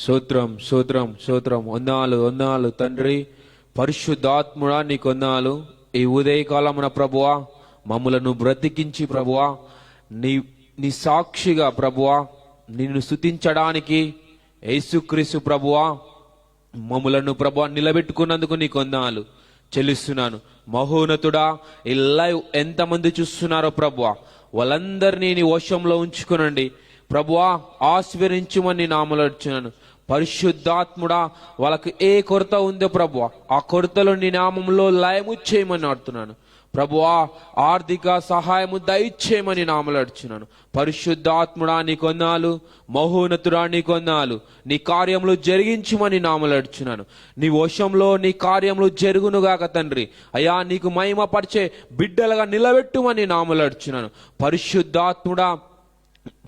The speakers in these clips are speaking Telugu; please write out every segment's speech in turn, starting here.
స్తోత్రం స్తోత్రం స్తోత్రం. వందనాలు వందనాలు తండ్రి. పరిశుద్ధాత్ముడా నీకు వందనాలు. ఈ ఉదయకాలమున ప్రభువా మమ్ములను బ్రతికించి ప్రభువా నీ సాక్షిగా ప్రభువా నిన్ను స్తుతించడానికి యేసుక్రీస్తు ప్రభువా మమ్ములను ప్రభువా నిలబెట్టుకున్నందుకు నీకు వందనాలు చెల్లిస్తున్నాను. మహోన్నతుడా, ఈ లైవ్ ఎంతమంది చూస్తున్నారో ప్రభువా వాళ్ళందరినీ నీ వశంలో ఉంచుకునండి ప్రభువా. ఆశీర్వదించుమని నామములో పరిశుద్ధాత్ముడా, వాళ్ళకి ఏ కొరత ఉందో ప్రభువా ఆ కొరతలో నీ నామంలో లయము చేయమని అడుగుతున్నాను ప్రభువా. ఆర్థిక సహాయము దయచేయమని నామములో అడుగుతున్నాను. పరిశుద్ధాత్ముడా నీకు వందనాలు. మహోన్నతుడా నీకు వందనాలు. నీ కార్యములు జరిగించుమని నామములో అడుగుతున్నాను. నీ వశంలో నీ కార్యములు జరుగునుగాక తండ్రి. అయ్యా నీకు మహిమ పరిచే బిడ్డలుగా నిలబెట్టుమని నామములో అడుగుతున్నాను. పరిశుద్ధాత్ముడా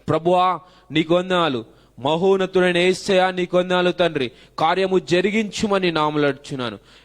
ప్రభువా నీకు వందనాలు. మహోన్నతుడైన యేసయ్యా నీకు వందనాలు తండ్రి. కార్యము జరిగించుమని నామములో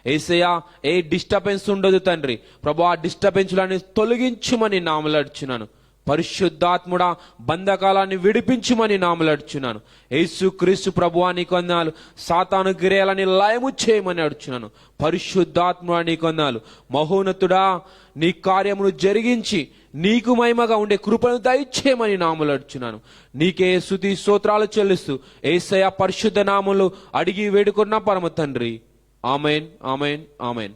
యేసయ్యా. ఏ డిస్టర్బెన్స్ ఉండదు తండ్రి ప్రభువా. డిస్టర్బెన్స్లని తొలగించుమని నామములో పరిశుద్ధాత్ముడా బంధకాలాన్ని విడిపించుమని నామములో యేసుక్రీస్తు ప్రభువా నీకు వందనాలు. సాతాను గిరేయాలని లయము చేయమని అడుచున్నాను. పరిశుద్ధాత్ముడా నీకు వందనాలు. మహోన్నతుడా నీ కార్యమును జరిగించి నీకు మహిమగా ఉండే కృపను దయచేయమని నామములో అడుచున్నాను. నీకే స్తుతి స్తోత్రాలు చెల్లిస్తూ యేసయ్య పరిశుద్ధ నామములో అడిగి వేడుకున్న పరమ తండ్రి. Amen amen amen.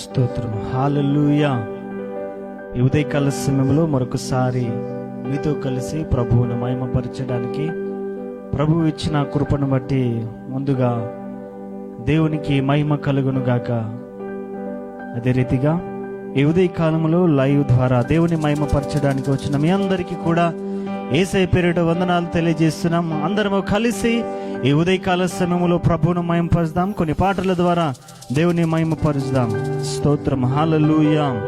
స్తోత్రం. హల్లెలూయా. ఈ ఉదయకాల సమయంలో మరొకసారి మీతో కలిసి ప్రభువును మహిమపరచడానికి ప్రభువు ఇచ్చిన కృపను బట్టి ముందుగా దేవునికి మహిమ కలుగును గాక. అదే రీతిగా ఈ ఉదయకాలంలో లైవ్ ద్వారా దేవుని మహిమపరచడానికి వచ్చిన మీ అందరికీ కూడా యేసయ్య పేరిట వందనాలు తెలియజేస్తున్నాం. అందరము కలిసి ఈ ఉదయకాల సమయంలో ప్రభువును మహిమపరుద్దాం. కొన్ని పాటల ద్వారా దేవుని మహిమపరుద్దాం. స్తోత్రం. హల్లెలూయా.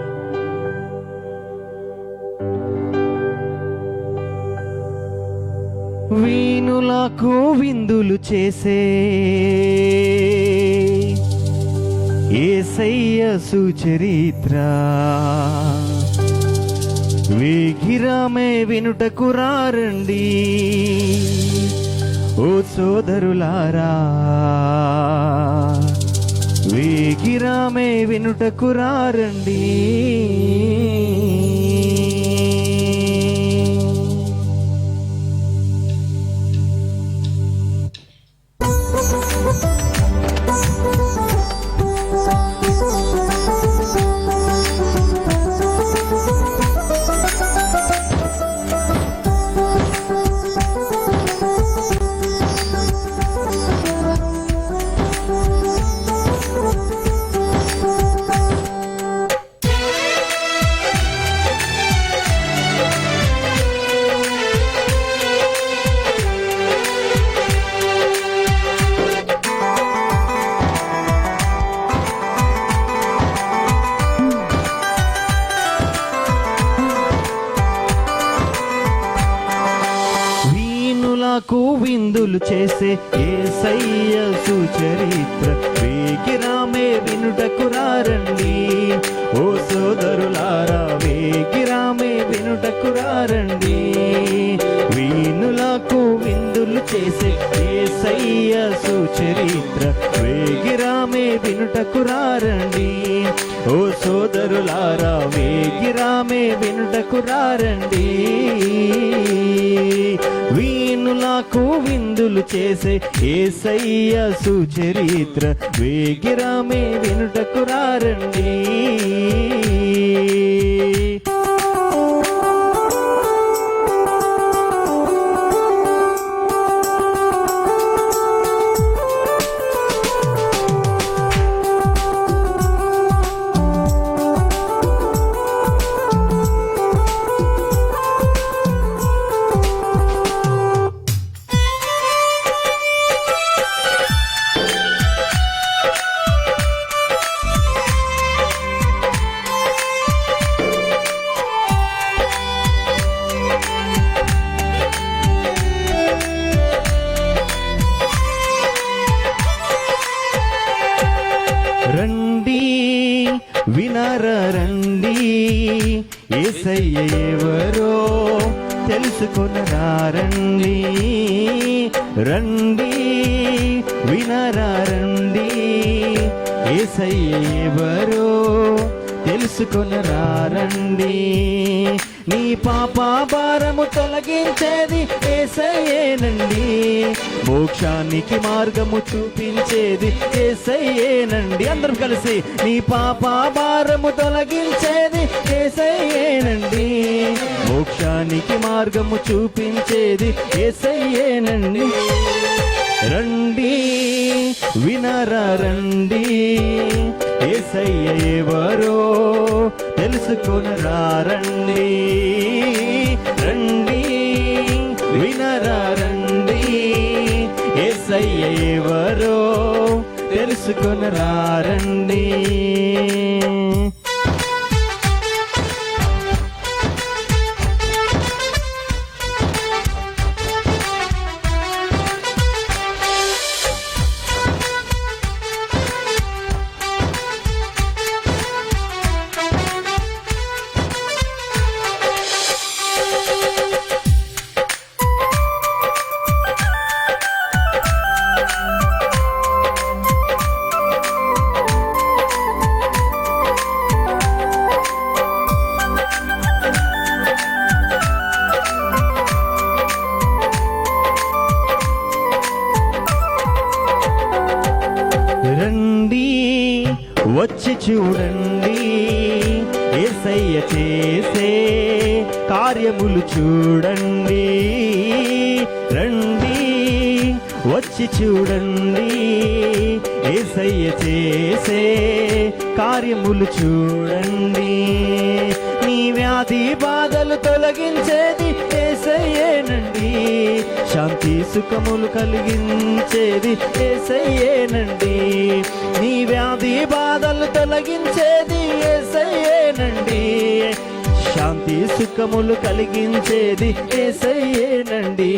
వీణులకు విందులు చేసే యేసయ్య సుచరిత్ర వేగిరామే వినుటకు రారండి ఓ సోదరులారా. వేగిరామే వినుటకు రారండి. విందులు చేసే యేసయ్య సుచరిత్ర వేగిరామే వినుటకు రారండి ఓ సోదరులారా. వేగిరామే వినుటకు రారండి. వీణులకు విందులు చేసే యేసయ్య సుచరిత్ర వేగిరామే వినుటకు రారండి ఓ సోదరులారా వేగిరామే వినుటకు రారండి. వీణులకు విందులు చేసే యేసయ్య సుచరిత్ర వేగిరామే వినుటకు రారండి. రండి వినరా రండి, యేసయ్య ఎవరో తెలుసుకొనరా రండి. రండి వినరా రండి, యేసయ్య ఎవరో తెలుసుకొనరా రండి. నీ పాప భారము తొలగించేది యేసయ్యేనండి, మోక్షానికి మార్గము చూపించేది యేసయ్యేనండి. అందరం కలిసి నీ పాప భారము తొలగించేది యేసయ్యేనండి, మోక్షానికి మార్గము చూపించేది యేసయ్యేనండి. రండి వినరా రండి, యేసయ్య ఎవరో తెలుసుకొనరా రండి. రండి వినరా రండి, యేసయ్య ఎవరో తెలుసుకొనరా రండి. రండి వచ్చి చూడండి, యేసయ్య చేసే కార్యములు చూడండి. రండి వచ్చి చూడండి, యేసయ్య చేసే కార్యములు చూడండి. నీ వ్యాధి బాధలు తొలగించేది యేసయ్యేనండి, శాంతి సుఖములు కలిగించేది యేసయ్యేనండి. నీ వ్యాధి బాధలు తొలగించేది యేసయ్యేనండి, శాంతి సుఖములు కలిగించేది యేసయ్యేనండి.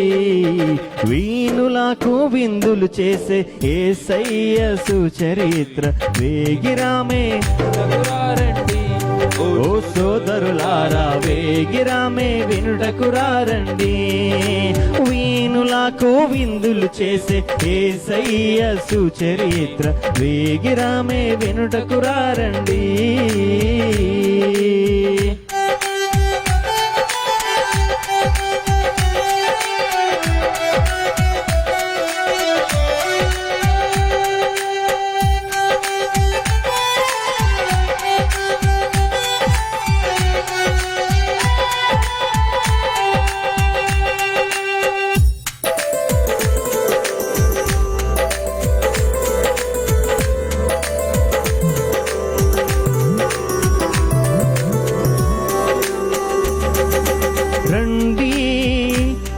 వీణులకు విందులు చేసే యేసయ్య సుచరిత్ర వేగిరామే రండి. ఓ సోదరులారా వేగిరామే వినుటకు రారండి. వీణులకు విందులు చేసే యేసయ్య సుచరిత్ర వేగిరామే వినుటకు రారండి.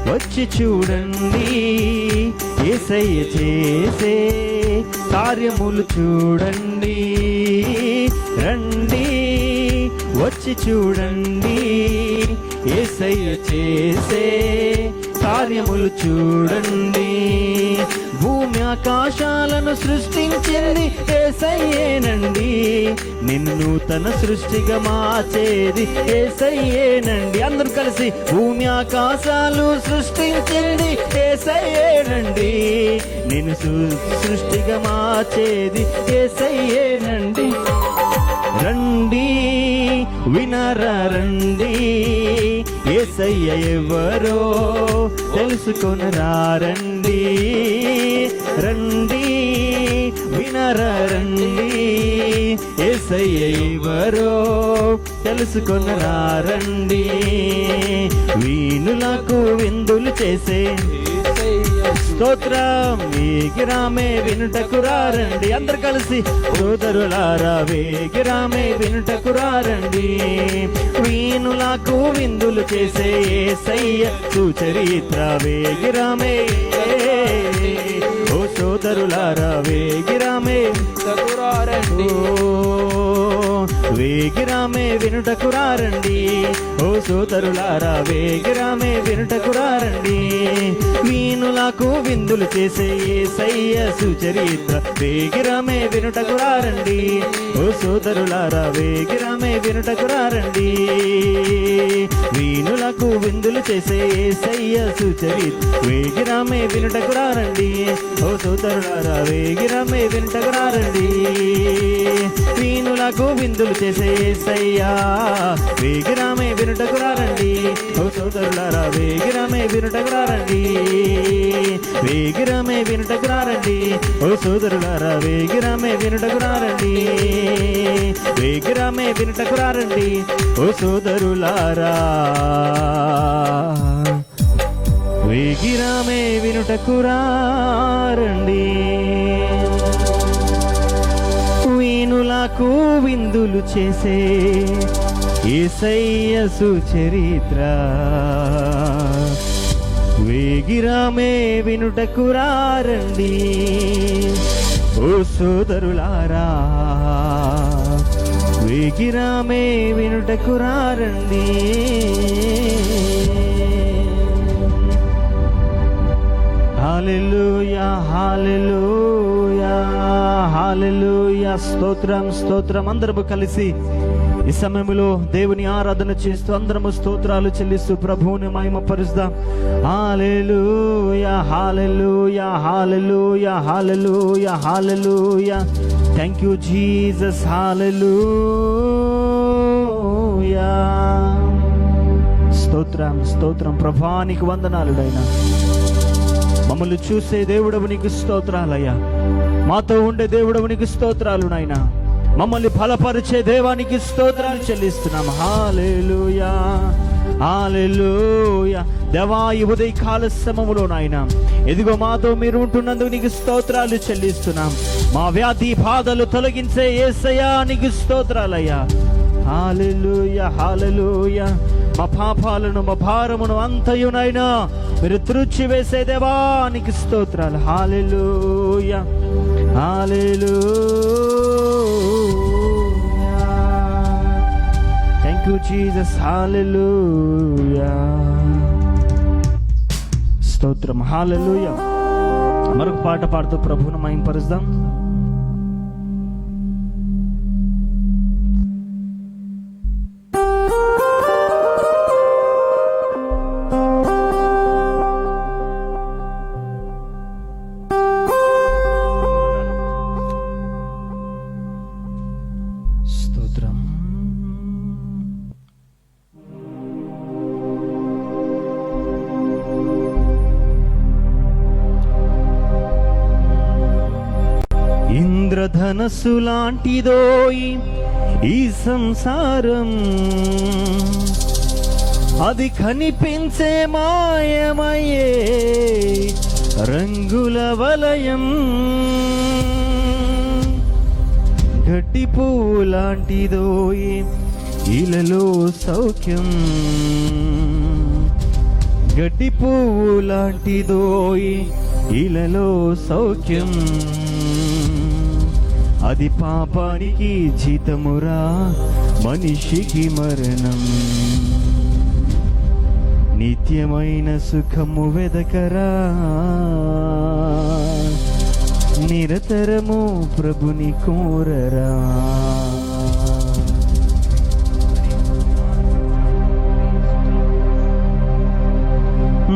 వచ్చి చూడండి, యేసయ్య చేసే కార్యములు చూడండి. రండి వచ్చి చూడండి, యేసయ్య చేసే కార్యములు చూడండి. భూమి ఆకాశాలను సృష్టించింది యేసయ్యేనండి, నిన్ను తన సృష్టిగా మార్చేది యేసయ్యేనండి. అందరూ కలిసి భూమి ఆకాశాలు సృష్టించింది యేసయ్యేనండి, నిన్ను సృష్టిగా మార్చేది యేసయ్యేనండి. రండి వినరా రండి, యేసయ్య ఎవరో తెలుసుకొనరా రండి. రండి వినరా రండి, యేసయ్య ఎవరో తెలుసుకొనరా రండి. వీణులకు విందులు చేసే స్తోత్రం వేగిరామే వినుటకు రండి. అందరు కలిసి సోదరులారా వేగిరామే వినుటకు రండి. వీణులకు విందులు చేసే యేసయ్య సుచరిత్ర వేగిరామే. ఓ సోదరులారా వేగిరామే వేగిరామే వినుటకు రండి. ఓ సోదరులారా వేగిరామే వినుటకు రండి. వీణులకు విందులు చేసే యేసయ్య సుచరిత్ర వేగిరామే వినుటకు రండి. ఓ సోదరులారా వేగిరామే వినుటకు రండి. వీణులకు విందులు చేసే యేసయ్య సుచరిత్ర వేగిరామే వినుటకు రండి. ఓ సోదరులారా వేగిరామే వినుటకు రండి. వీణులకు విందులు చేసే యేసయ్యా వేగిరామే వినుటకు రండి. ఓ సోదరులారా వేగిరామే వినుటకు రండి. వేగిరామే వినుటకు రండి. ఓ సోదరులారా వేగిరామే వినుటకు రండి. వేగిరామే వినుటకు రండి. ఓ సోదరులారా వేగిరామే వినుటకు రండి. వీణులకు విందులు చేసే యేసయ్య సుచరిత్ర వేగిరామే వినుటకు రండి. ఓ సోదరులారా వేగిరామే వినుటకు రండి. హల్లెలూయా హల్లెలూయా హల్లెలూయా. స్తోత్రం స్తోత్రం. అందరము కలిసి ఈ సమయంలో దేవుని ఆరాధన చేస్తూ అందరము స్తోత్రాలు చెల్లిస్తూ ప్రభువుని మహిమపరుస్తాం. Hallelujah hallelujah hallelujah hallelujah hallelujah. Thank you Jesus. Hallelujah. స్తోత్రం స్తోత్రం. ప్రభానికి వందనాలుడైనా మమ్మల్ని చూసే దేవుడవు నీకు స్తోత్రాలయ్యా. మాతో ఉండే దేవుడవు నీకు స్తోత్రాలు నాయనా. మమ్మల్ని బలపరిచే దేవానికి స్తోత్రాలు చెల్లిస్తున్నాం. హల్లెలూయా హల్లెలూయా. దేవా ఈ ఉదయకాల సమయములో నాయనా ఎదిగో మాతో మీరు ఉంటున్నందుకు నీకు స్తోత్రాలు చెల్లిస్తున్నాం. మా వ్యాధి బాధలు తొలగించే యేసయ్యా నీకు స్తోత్రాలయ్యా. హల్లెలూయా హల్లెలూయా. మా పాపాలను మా భారమును అంతయునైనా మీరు త్రుచ్చివేసే దేవానికి స్తోత్రాలు. Hallelujah hallelujah. Thank you Jesus. Hallelujah. స్తోత్రం. హల్లెలూయా. మరొక పాట పాడుతూ ప్రభువును మహిమపరుస్తాం. ఇంద్రధనస్సు లాంటిదోయి ఈ సంసారం, అది కనిపించే మాయమయ్యే రంగుల వలయం. గడ్డి పువ్వు లాంటిదోయి ఇలలో సౌఖ్యం, గడ్డి పువ్వు లాంటిదోయి ఇలలో సౌఖ్యం. అది పాపానికి జీతమురా, మనిషికి మరణం. నిత్యమైన సుఖము వెదకరా, నిరతరము ప్రభుని కోరరా.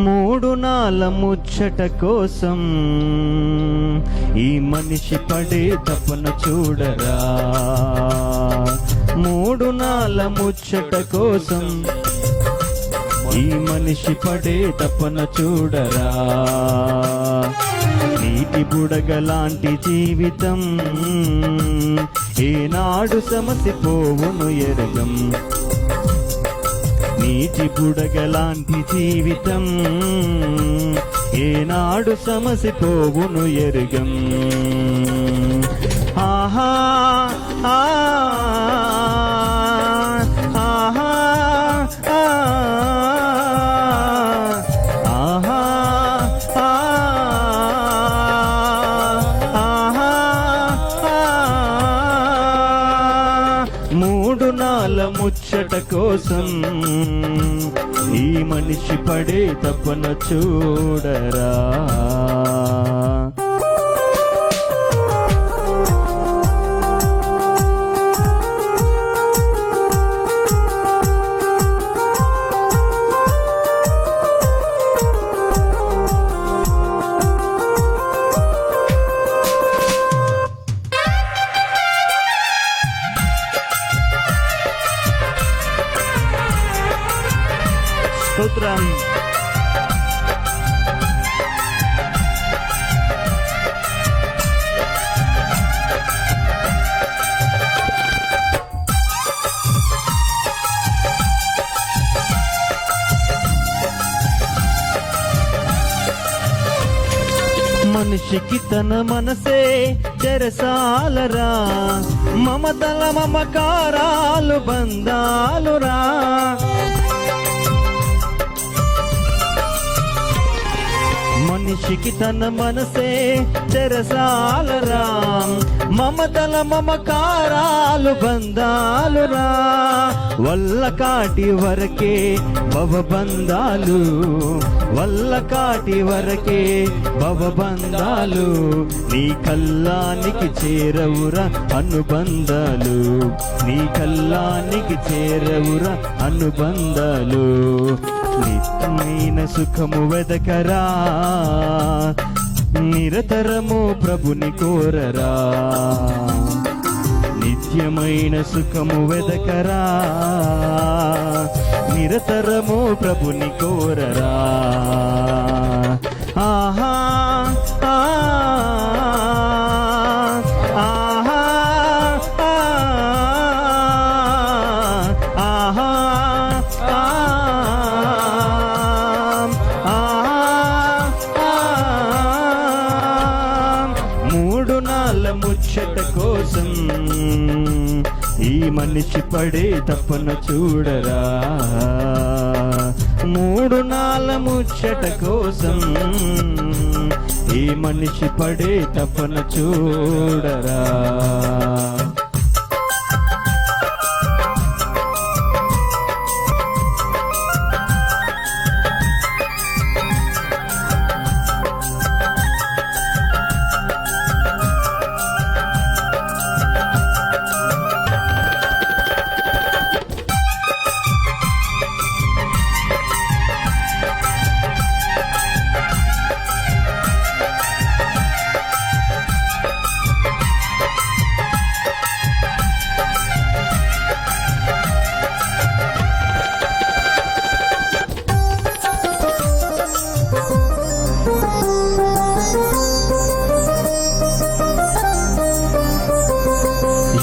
మూడు నాల ముచ్చట కోసం ఈ మనిషి పడే తపన చూడరా. మూడు నాల ముచ్చట కోసం ఈ మనిషి పడే తపన చూడరా. నీటి బుడగలాంటి జీవితం ఏనాడు సమసిపోవును ఎరగం. నీటి బుడగలాంటి జీవితం ఏనాడు సమసిపోవును ఎరుగం. ఆహా ఆహా ఆహా మూడు నాల ముచ్చట కోసం ఈ మనిషి పడే తపన చూడరా. స్తోత్రం. మనిషికి తన మనసే చెరసాలరా, మమతల మమకారాలు బంధాలురా. మనిషికి తన మనసే చెరసాలరా, మమతల మమకారాలు బంధాలురా. వల్ల కాటి వరకే భవబంధాలు, వల్ల కాటి వరకే భవబంధాలు. నీ కల్లానికి చేరవురా అనుబంధాలు, నీ కల్లానికి చేరవురా అనుబంధాలు. నిత్యమైన సుఖము వెదకరా, నిరతరము ప్రభుని కోరరా. నిత్యమైన సుఖము వెదకరా, నిరతరము ప్రభుని కోరరా. ఆహా ఆహా ఆహా మూడు నాళ్ళ ముచ్చట కోసం ఈ మనిషి పడే తపన చూడరా. మూడు నాళ్ళ ముచ్చట కోసం ఈ మనిషి పడే తపన చూడరా.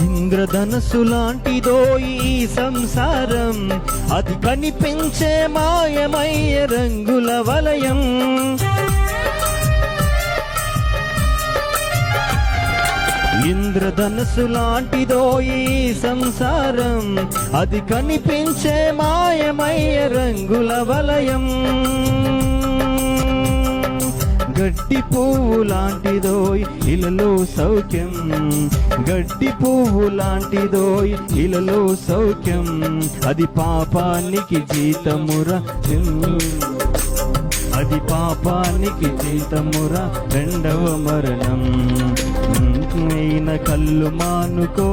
ఇంద్రధనస్సు లాంటిదో ఈ సంసారం, అది కనిపించే మాయమయ్య రంగుల వలయం. ఇంద్రధనస్సు లాంటిదో ఈ సంసారం, అది కనిపించే మాయమయ్య రంగుల వలయం. గడ్డి పువ్వు లాంటిదోయ్ ఇలలో సౌఖ్యం, గడ్డి పువ్వు లాంటిదోయ్ ఇలలో సౌఖ్యం. అది పాపానికి జీతమురా, అది పాపానికి జీతమురా రెండవ మరణం. అయిన కళ్ళు మానుకో,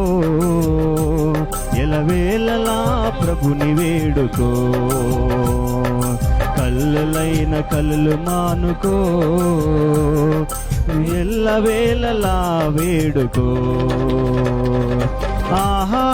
ఎలవేళలా ప్రభుని వేడుకో. కళ్ళలైన కళ్ళు మానుకో, ఎల్లవేళలా వేడుకో. ఆహా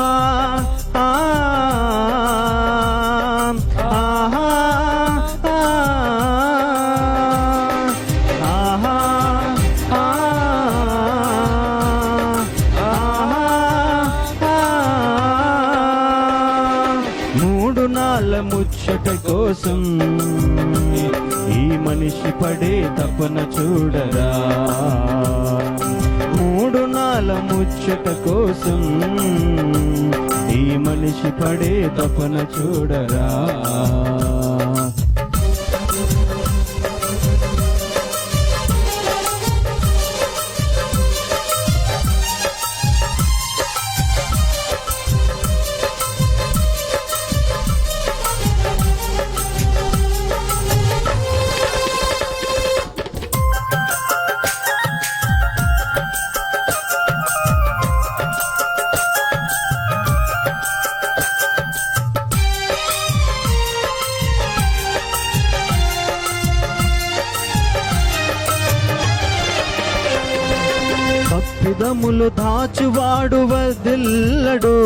నాళ్ళ ముచ్చట కోసం ఈ మనిషి పడే తపన చూడరా. 3 నాళ్ళ ముచ్చట కోసం ఈ మనిషి పడే తపన చూడరా. తప్పిదములు దాచువాడు వదిల్లడు,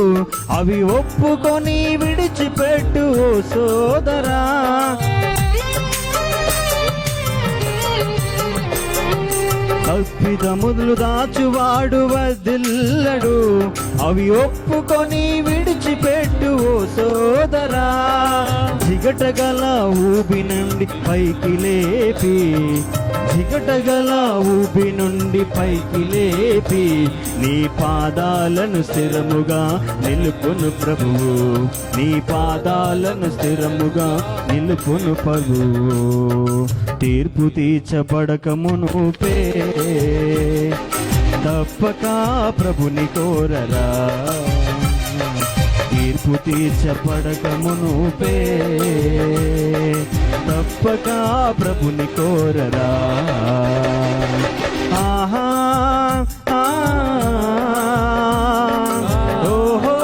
అవి ఒప్పుకొని విడిచిపెట్టు ఓ సోదరా. తప్పిదములు దాచువాడు వదిల్లడు, అవి ఒప్పుకొని విడిచిపెట్టు ఓ సోదరా. జిగటగల ఊబి నుండి పైకి లేపి, జిగటగల ఊబి నుండి పైకి లేపి, నీ పాదాలను స్థిరముగా నిలుపును ప్రభువు, నీ పాదాలను స్థిరముగా నిలుపును ప్రభువు. తీర్పు తీర్చబడక మునుపే తప్పక ప్రభుని కోరరా. తీర్పు తీర్చబడక మునుపే తప్పక ప్రభుని కోరరా. ఆహా ఓహో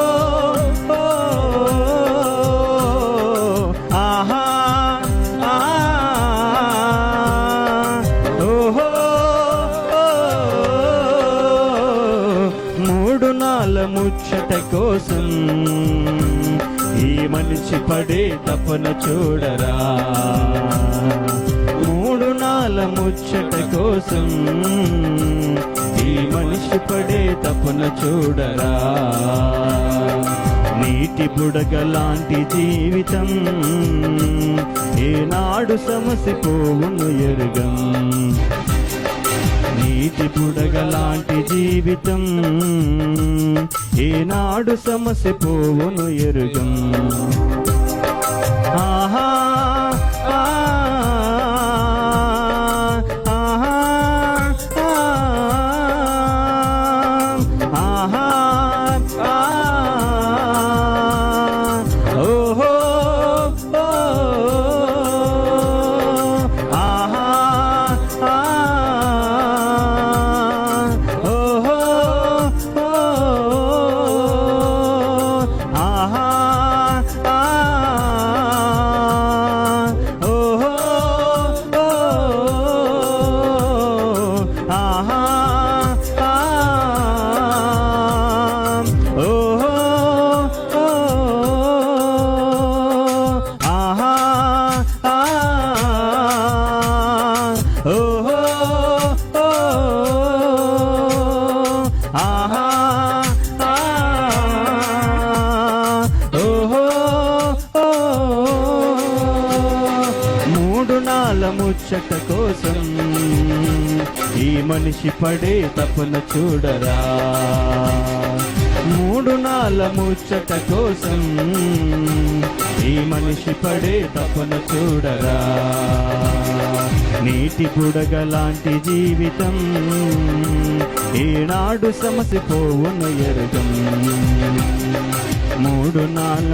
ఆహా ఓహో 3 నాళ్ళ ముచ్చట కోసం ఈ మనిషి పడే తపన చూడరా. 3 నాళ్ళ ముచ్చట కోసం ఈ మనిషి పడే తపన చూడరా. నీటి బుడగ లాంటి జీవితం ఏనాడు సమసిపోవును ఎరుగం. నీటి బుడగ లాంటి జీవితం ఏనాడు సమసిపోవును ఎరుగం. ఆహా ఆహా ఆహా ఓహో ఆహా ఓహో ఆహా ఓహో ఆహా ఓహో ఆహా ఓహో ఆహా ఓహో 3 నాళ్ళ ముచ్చట కోసం ఈ మనిషి పడే తపన చూడరా. 3 నాళ్ళ ముచ్చట కోసం ఈ మనిషి పడే తపన చూడరా. నీటి బుడగ లాంటి జీవితం ఏనాడు సమసిపోవును ఎరుగం. 3 నాళ్ళ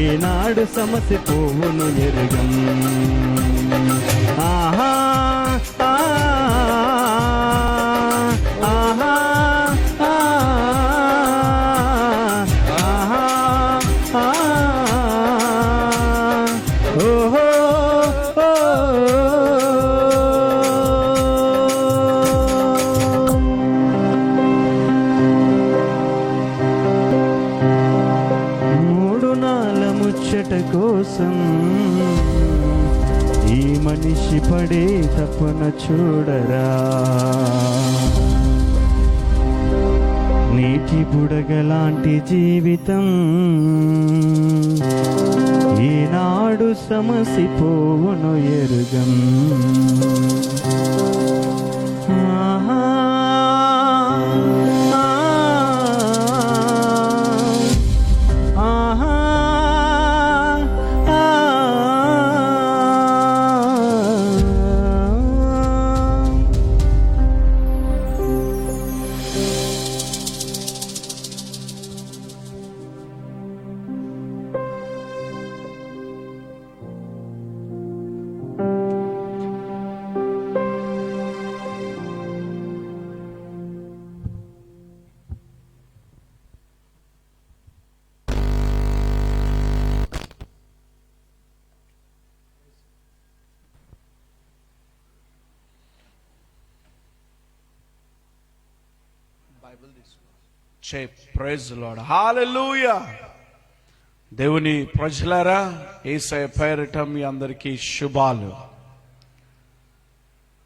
ఏనాడు సమసిపోవును ఎరుగం. ఆహా ఆహా ఆహా ఓహో ముచ్చట కోసం ఈ మనిషి పడే తపన చూడరా. నీటి బుడగలాంటి జీవితం ఈనాడు సమసిపోవును ఎరుగం. ఆహా, ఆహా, ప్రైజ్ లార్డ్, హల్లెలూయా. దేవుని ప్రజలారా, యేసయ్య పేరిట మీ అందరికీ శుభాలు.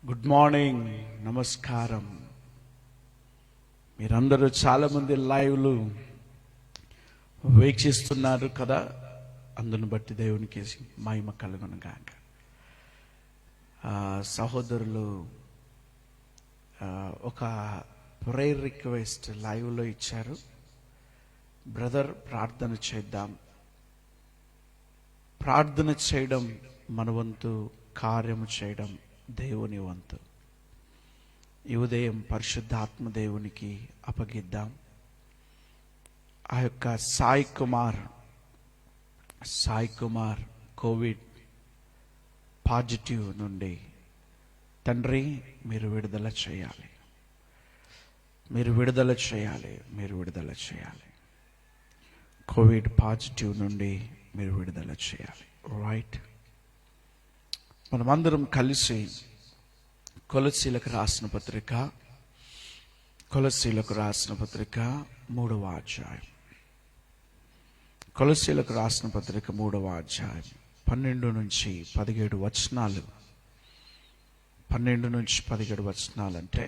గుడ్ మార్నింగ్, నమస్కారం. మీరందరూ చాలా మంది లైవ్లు వీక్షిస్తున్నారు కదా, అందును బట్టి దేవునికి మహిమ కలుగును గాక. సహోదరులు ఒక ప్రేయర్ రిక్వెస్ట్ లైవ్లో ఇచ్చారు. బ్రదర్, ప్రార్థన చేద్దాం. ప్రార్థన చేయడం మన వంతు, కార్యము చేయడం దేవుని వంతు. ఈ ఉదయం పరిశుద్ధాత్మ దేవునికి అప్పగిద్దాం. ఆ యొక్క సాయి కుమార్ కోవిడ్ పాజిటివ్ నుండి తండ్రి మీరు విడుదల చేయాలి, మీరు విడుదల చేయాలి, మీరు విడుదల చేయాలి. కోవిడ్ పాజిటివ్ నుండి మీరు విడుదల చేయాలి. రైట్, మనమందరం కలిసి కొలస్సీలకు రాసిన పత్రిక 3వ అధ్యాయం, కొలస్సీలకు రాసిన పత్రిక 3వ అధ్యాయం 12 నుంచి 17 వచనాలు. 12 నుంచి 17 వచనాలు అంటే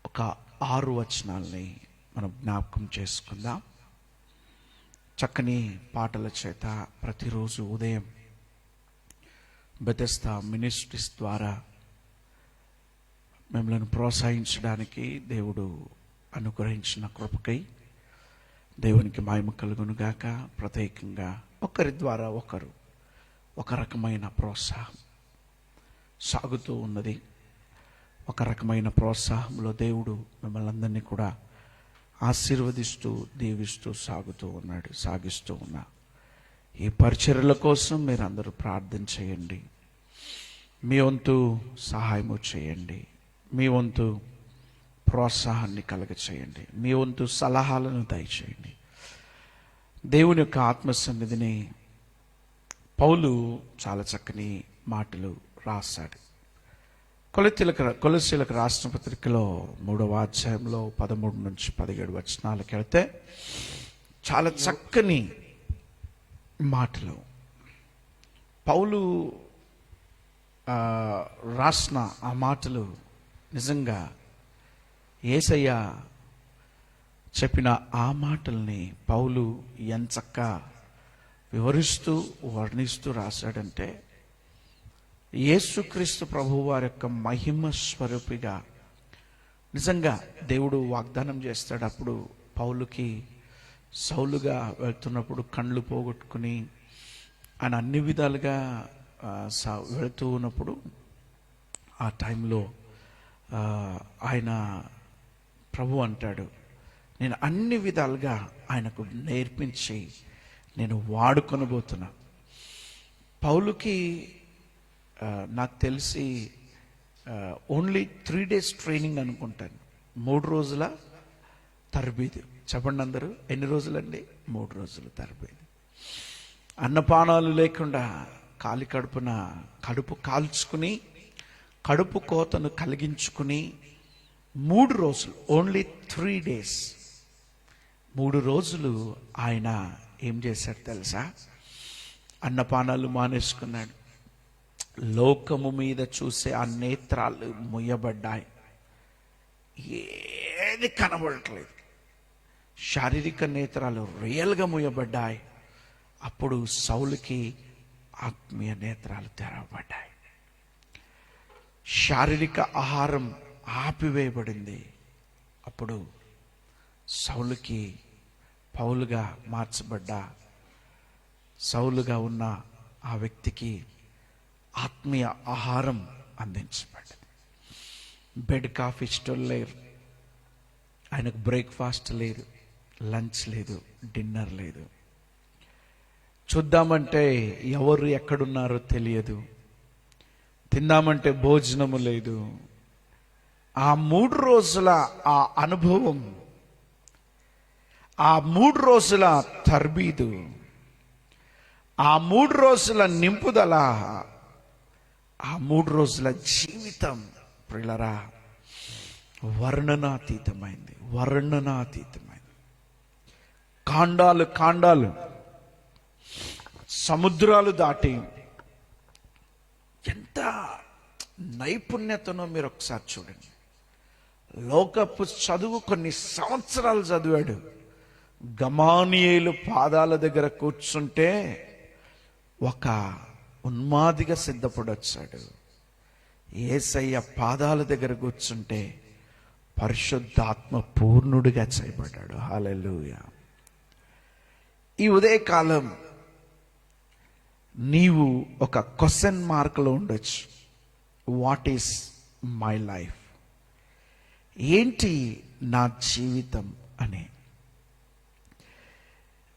ఒక 6 వచనాల్ని మనం జ్ఞాపకం చేసుకుందాం. చక్కని పాటల చేత ప్రతిరోజు ఉదయం బెతెస్దా మినిస్ట్రీస్ ద్వారా మిమ్మల్ని ప్రోత్సహించడానికి దేవుడు అనుగ్రహించిన కృపకై దేవునికి మహిమ కలుగును గాక. ప్రత్యేకంగా ఒకరి ద్వారా ఒకరు ఒక రకమైన ప్రోత్సాహం సాగుతూ ఉన్నది. ఒక రకమైన ప్రోత్సాహంలో దేవుడు మిమ్మల్ని అందరినీ కూడా ఆశీర్వదిస్తూ దీవిస్తూ సాగిస్తూ ఉన్నా. ఈ పరిచర్యల కోసం మీరు అందరూ ప్రార్థన చేయండి, మీ వంతు సహాయము చేయండి, మీ వంతు ప్రోత్సాహాన్ని కలగచేయండి, మీ వంతు సలహాలను దయచేయండి. దేవుని యొక్క ఆత్మ సన్నిధిని పౌలు చాలా చక్కని మాటలు రాశాడు. కొలస్సీలకు రాసిన పత్రికలో 3వ అధ్యాయంలో 13 నుంచి 17 వచనాలకు వెళితే చాలా చక్కని మాటలు పౌలు రాసిన ఆ మాటలు నిజంగా యేసయ్య చెప్పిన ఆ మాటల్ని పౌలు ఎంచక్కా వివరిస్తూ వర్ణిస్తూ రాశాడంటే, యేసుక్రీస్తు ప్రభు వారి యొక్క మహిమ స్వరూపిగా నిజంగా దేవుడు వాగ్దానం చేస్తాడు. అప్పుడు పౌలుకి సౌలుగా వెళ్తున్నప్పుడు కళ్ళు పోగొట్టుకుని ఆయన అన్ని విధాలుగా వెళుతూ ఉన్నప్పుడు ఆ టైంలో ఆయన ప్రభు అంటాడు, నేను అన్ని విధాలుగా ఆయనకు నేర్పించి నేను వాడుకొనబోతున్నా. పౌలుకి నాకు తెలిసి ఓన్లీ 3 days ట్రైనింగ్ అనుకుంటాను. 3 రోజుల తరబేది. చెప్పండి అందరూ, ఎన్ని రోజులండి? 3 రోజులు తరబేది. అన్నపానాలు లేకుండా కాలి కడుపున కడుపు కాల్చుకుని కడుపు కోతను కలిగించుకుని 3 రోజులు, ఓన్లీ 3 days, 3 రోజులు ఆయన ఏం చేశాడు తెలుసా? అన్నపానాలు మానేసుకున్నాడు. లోకము మీద చూసే ఆ నేత్రాలు ముయ్యబడ్డాయి. ఏది కనబడట్లేదు. శారీరక నేత్రాలు రియల్గా మూయబడ్డాయి. అప్పుడు సౌలుకి ఆత్మీయ నేత్రాలు తెరవబడ్డాయి. శారీరక ఆహారం ఆపివేయబడింది. అప్పుడు సౌలుకి పౌలుగా మార్చబడ్డ సౌలుగా ఉన్న ఆ వ్యక్తికి ఆత్మీయ ఆహారం అందించబడ్డది. బెడ్ కాఫీ స్టోల్ లేరు, ఆయనకు బ్రేక్ఫాస్ట్ లేదు, లంచ్ లేదు, డిన్నర్ లేదు. చూద్దామంటే ఎవరు ఎక్కడున్నారో తెలియదు, తిందామంటే భోజనము లేదు. ఆ 3 రోజుల ఆ అనుభవం, ఆ 3 రోజుల తర్బీదు, ఆ 3 రోజుల నింపుదల, ఆ 3 రోజుల జీవితం ప్రియులరా వర్ణనాతీతమైంది. కాండాలు సముద్రాలు దాటి ఎంత నైపుణ్యతనో మీరు ఒకసారి చూడండి. లోకపు చదువు కొన్ని సంవత్సరాలు చదివాడు. గమానియేలు పాదాల దగ్గర కూర్చుంటే ఒక ఉన్మాదిగా సిద్ధపడొచ్చాడు. యేసయ్య పాదాల దగ్గర కూర్చుంటే పరిశుద్ధాత్మ పూర్ణుడిగా చేయబడ్డాడు. హల్లెలూయా. ఈ ఉదయకాలం నీవు ఒక క్వశ్చన్ మార్క్లో ఉండొచ్చు. What is my life? ఏంటి నా జీవితం అని.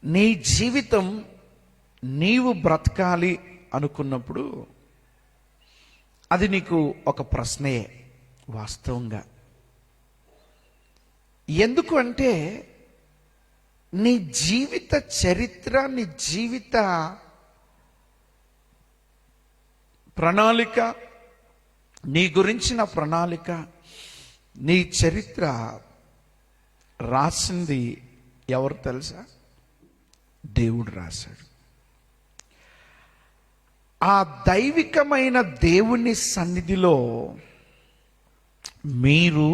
నీ జీవితం నీవు బ్రతకాలి అనుకున్నప్పుడు అది నీకు ఒక ప్రశ్నే వాస్తవంగా. ఎందుకు అంటే నీ జీవిత చరిత్ర, నీ జీవిత ప్రణాళిక, నీ గురించిన ప్రణాళిక, నీ చరిత్ర రాసింది ఎవరు తెలుసా? దేవుడు రాశాడు. ఆ దైవికమైన దేవుని సన్నిధిలో మీరు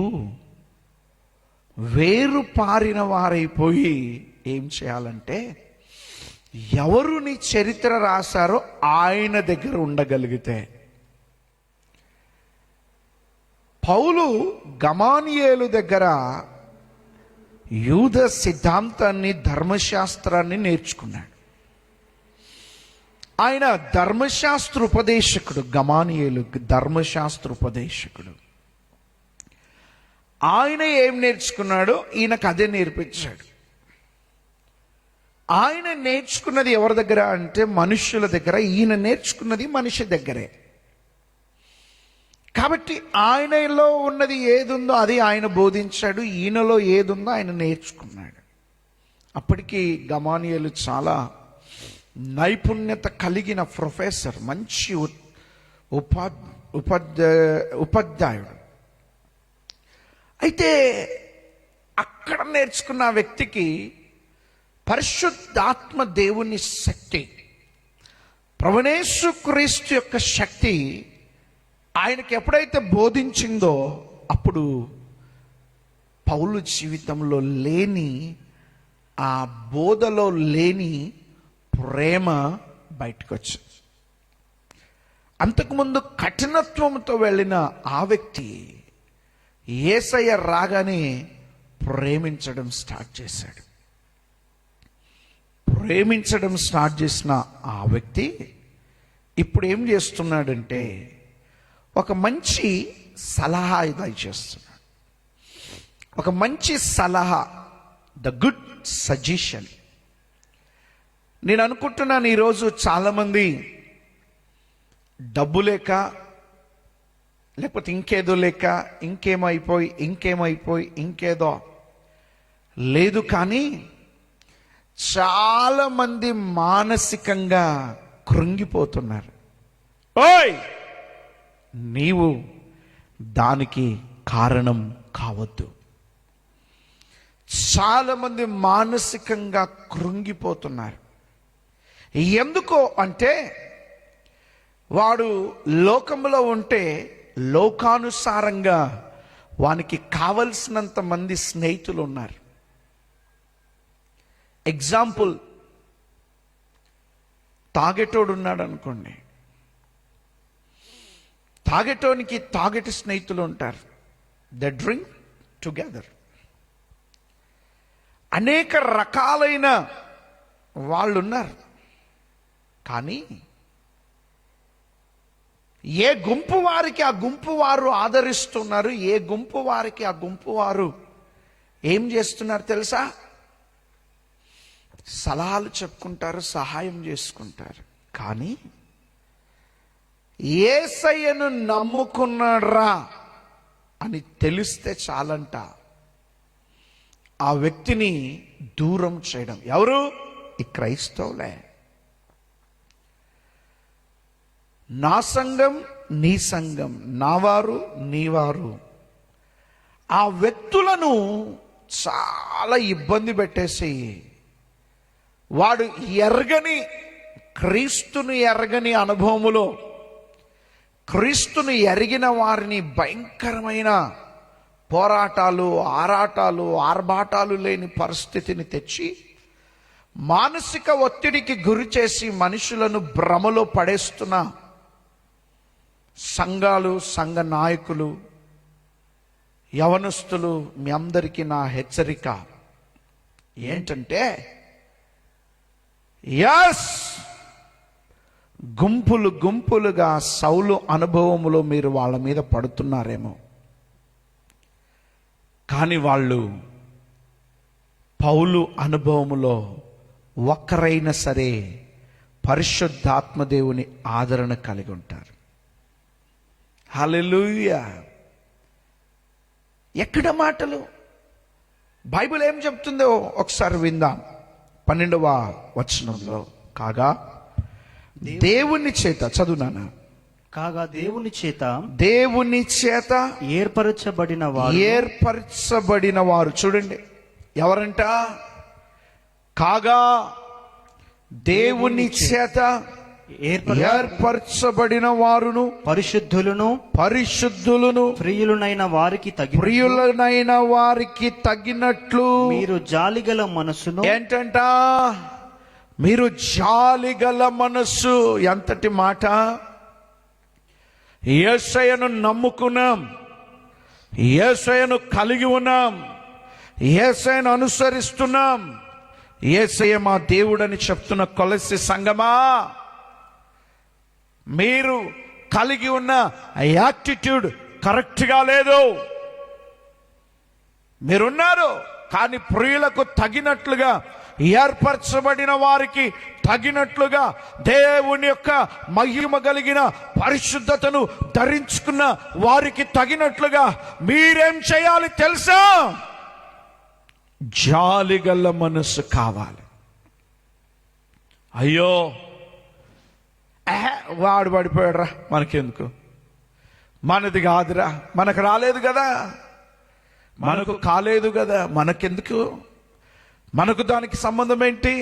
వేరు పారిన వారైపోయి ఏం చేయాలంటే ఎవరు నీ చరిత్ర రాశారో ఆయన దగ్గర ఉండగలిగితే. పౌలు గమానియేలు దగ్గర యూద సిద్ధాంతాన్ని, ధర్మశాస్త్రాన్ని నేర్చుకున్నాడు. ఆయన ధర్మశాస్త్ర ఉపదేశకుడు. గమానియేలు ధర్మశాస్త్ర ఉపదేశకుడు. ఆయన ఏం నేర్చుకున్నాడో ఈయనకు అదే నేర్పించాడు. ఆయన నేర్చుకున్నది ఎవరి దగ్గర అంటే మనుష్యుల దగ్గర. ఈయన నేర్చుకున్నది మనిషి దగ్గరే. కాబట్టి ఆయనలో ఉన్నది ఏదుందో అది ఆయన బోధించాడు, ఈయనలో ఏదుందో ఆయన నేర్చుకున్నాడు. అప్పటికి గమానియేలు చాలా నైపుణ్యత కలిగిన ప్రొఫెసర్, మంచి ఉపాధ్యాయుడు. అయితే అక్కడ నేర్చుకున్న వ్యక్తికి పరిశుద్ధాత్మ దేవుని శక్తి, ప్రభువైన క్రీస్తు యొక్క శక్తి ఆయనకి ఎప్పుడైతే బోధించిందో అప్పుడు పౌలు జీవితంలో లేని, ఆ బోధలో లేని ప్రేమ బయటకు వచ్చింది. అంతకుముందు కఠినత్వంతో వెళ్ళిన ఆ వ్యక్తి యేసయ్య రాగానే ప్రేమించడం స్టార్ట్ చేశాడు. ప్రేమించడం స్టార్ట్ చేసిన ఆ వ్యక్తి ఇప్పుడు ఏం చేస్తున్నాడంటే ఒక మంచి సలహా దయచేస్తున్నాడు. ఒక మంచి సలహా, ద గుడ్ సజెషన్. నేను అనుకుంటున్నాను ఈరోజు చాలామంది డబ్బు లేక, లేకపోతే ఇంకేదో లేక, ఇంకేమైపోయి ఇంకేదో లేదు, కానీ చాలామంది మానసికంగా కృంగిపోతున్నారు. ఓయ్, నీవు దానికి కారణం కావద్దు. చాలామంది మానసికంగా కృంగిపోతున్నారు. ఎందుకో అంటే వాడు లోకంలో ఉంటే లోకానుసారంగా వానికి కావలసినంత మంది స్నేహితులు ఉన్నారు. ఎగ్జాంపుల్, తాగేటోడు ఉన్నాడు అనుకోండి, తాగేటోనికి తాగేటి స్నేహితులు ఉంటారు. The drink together. అనేక రకాలైన వాళ్ళు ఉన్నారు. కానీ ఏ గుంపు వారికి ఆ గుంపు వారు ఆదరిస్తున్నారు, ఏ గుంపు వారికి ఆ గుంపు వారు ఏం చేస్తున్నారు తెలుసా? సలహాలు చెప్పుకుంటారు, సహాయం చేసుకుంటారు. కానీ యేసయ్యను నమ్ముకున్నాడ్రా అని తెలిస్తే చాలంట ఆ వ్యక్తిని దూరం చేయడం. ఎవరు? ఈ క్రైస్తవులే. నా సంఘం నీ సంఘం, నావారు నీవారు. ఆ వ్యక్తులను చాలా ఇబ్బంది పెట్టేసి వాడు క్రీస్తుని ఎరగని అనుభవములో క్రీస్తుని ఎరిగిన వారిని భయంకరమైన పోరాటాలు, ఆరాటాలు, ఆర్భాటాలు లేని పరిస్థితిని తెచ్చి మానసిక ఒత్తిడికి గురి చేసి మనుషులను భ్రమలో పడేస్తున్న సంఘాలు, సంఘ నాయకులు, యవనస్తులు, మీ అందరికీ నా హెచ్చరిక ఏంటంటే, గుంపులు గుంపులుగా సౌలు అనుభవములో మీరు వాళ్ళ మీద పడుతున్నారేమో, కానీ వాళ్ళు పౌలు అనుభవములో ఒక్కరైనా సరే పరిశుద్ధాత్మదేవుని ఆదరణ కలిగి ఉంటారు. హల్లెలూయా. ఎక్కడ మాటలు? బైబిల్ ఏం చెప్తుందో ఒకసారి విందాం. 12వ వచనంలో, కాగా దేవుని చేత, చదువునానా, కాగా దేవుని చేత ఏర్పరచబడిన వారు. చూడండి, ఎవరంట? కాగా దేవుని చేత ఏర్పరచబడిన వారును, పరిశుద్ధులను ప్రియులనైన వారికి తగినట్లు మీరు జాలిగల మనసును. ఏంటంట? మీరు జాలిగల మనస్సు. ఎంతటి మాట! యేసయ్యను నమ్ముకున్నాం, యేసయ్యను కలిగి ఉన్నాం, యేసయ్యను అనుసరిస్తున్నాం, యేసయ్య మా దేవుడని చెప్తున్న కొలస్సీ సంఘమా, మీరు కలిగి ఉన్న యాటిట్యూడ్ కరెక్ట్గా లేదు. మీరున్నారు, కానీ ప్రియులకు తగినట్లుగా, ఏర్పరచబడిన వారికి తగినట్లుగా, దేవుని యొక్క మహిమ కలిగిన పరిశుద్ధతను ధరించుకున్న వారికి తగినట్లుగా మీరేం చేయాలి తెలుసా? జాలిగల మనసు కావాలి. అయ్యో, వాడు పడిపోయాడురా, మనకెందుకు, మనది కాదురా, మనకు రాలేదు కదా, మనకు కాలేదు కదా, మనకెందుకు, మనకు దానికి సంబంధం ఏంటి?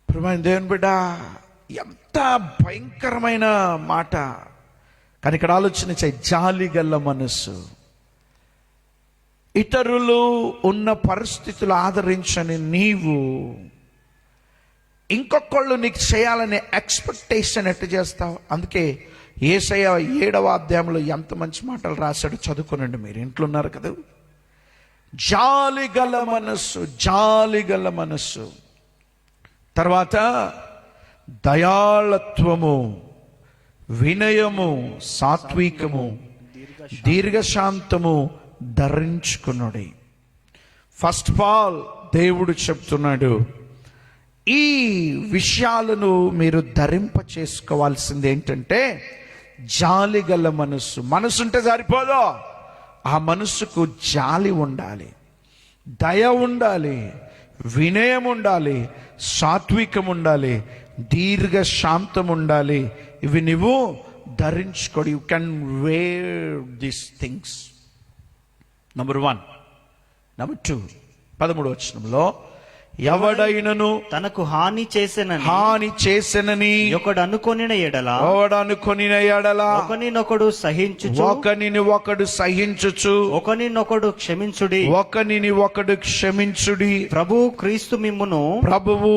ప్రియమైన దేవుని బిడ్డ, ఎంత భయంకరమైన మాట. కానీ ఇక్కడ ఆలోచన చేయి. జాలిగల మనస్సు. ఇతరులు ఉన్న పరిస్థితులు ఆదరించని నీవు ఇంకొకళ్ళు నీకు చేయాలనే ఎక్స్పెక్టేషన్ ఎట్టు చేస్తావు? అందుకే యేసయ్య 7వ అధ్యాయంలో ఎంత మంచి మాటలు రాశాడు, చదువుకోనండి. మీరు ఇంట్లో ఉన్నారు కదా. జాలిగల మనస్సు, జాలిగల మనస్సు. తర్వాత దయాళత్వము, వినయము, సాత్వికము, దీర్ఘశాంతము ధరించుకున్నాడు. ఫస్ట్ ఆఫ్ ఆల్ దేవుడు చెప్తున్నాడు, ఈ విషయాలను మీరు ధరింప చేసుకోవాల్సింది ఏంటంటే జాలిగల మనస్సు. మనసు ఉంటే సరిపోదు, ఆ మనస్సుకు జాలి ఉండాలి, దయ ఉండాలి, వినయం ఉండాలి, సాత్వికం ఉండాలి, దీర్ఘశాంతం ఉండాలి. ఇవి నువ్వు ధరించుకోడు. You can wear these things. Number 1. Number 2, 13వ వచనంలో, ఎవడైనను తనకు హాని చేసెనని ఒకడు అనుకొనిన ఎడల ఓడనుకొనిన ఎడల ఒకనినొకడు సహించుచు ఒకనిని ఒకడు సహించుచు ఒకనినొకడు క్షమించుడి. ఒకనిని ఒకడు క్షమించుడి. ప్రభువు క్రీస్తు ప్రభువు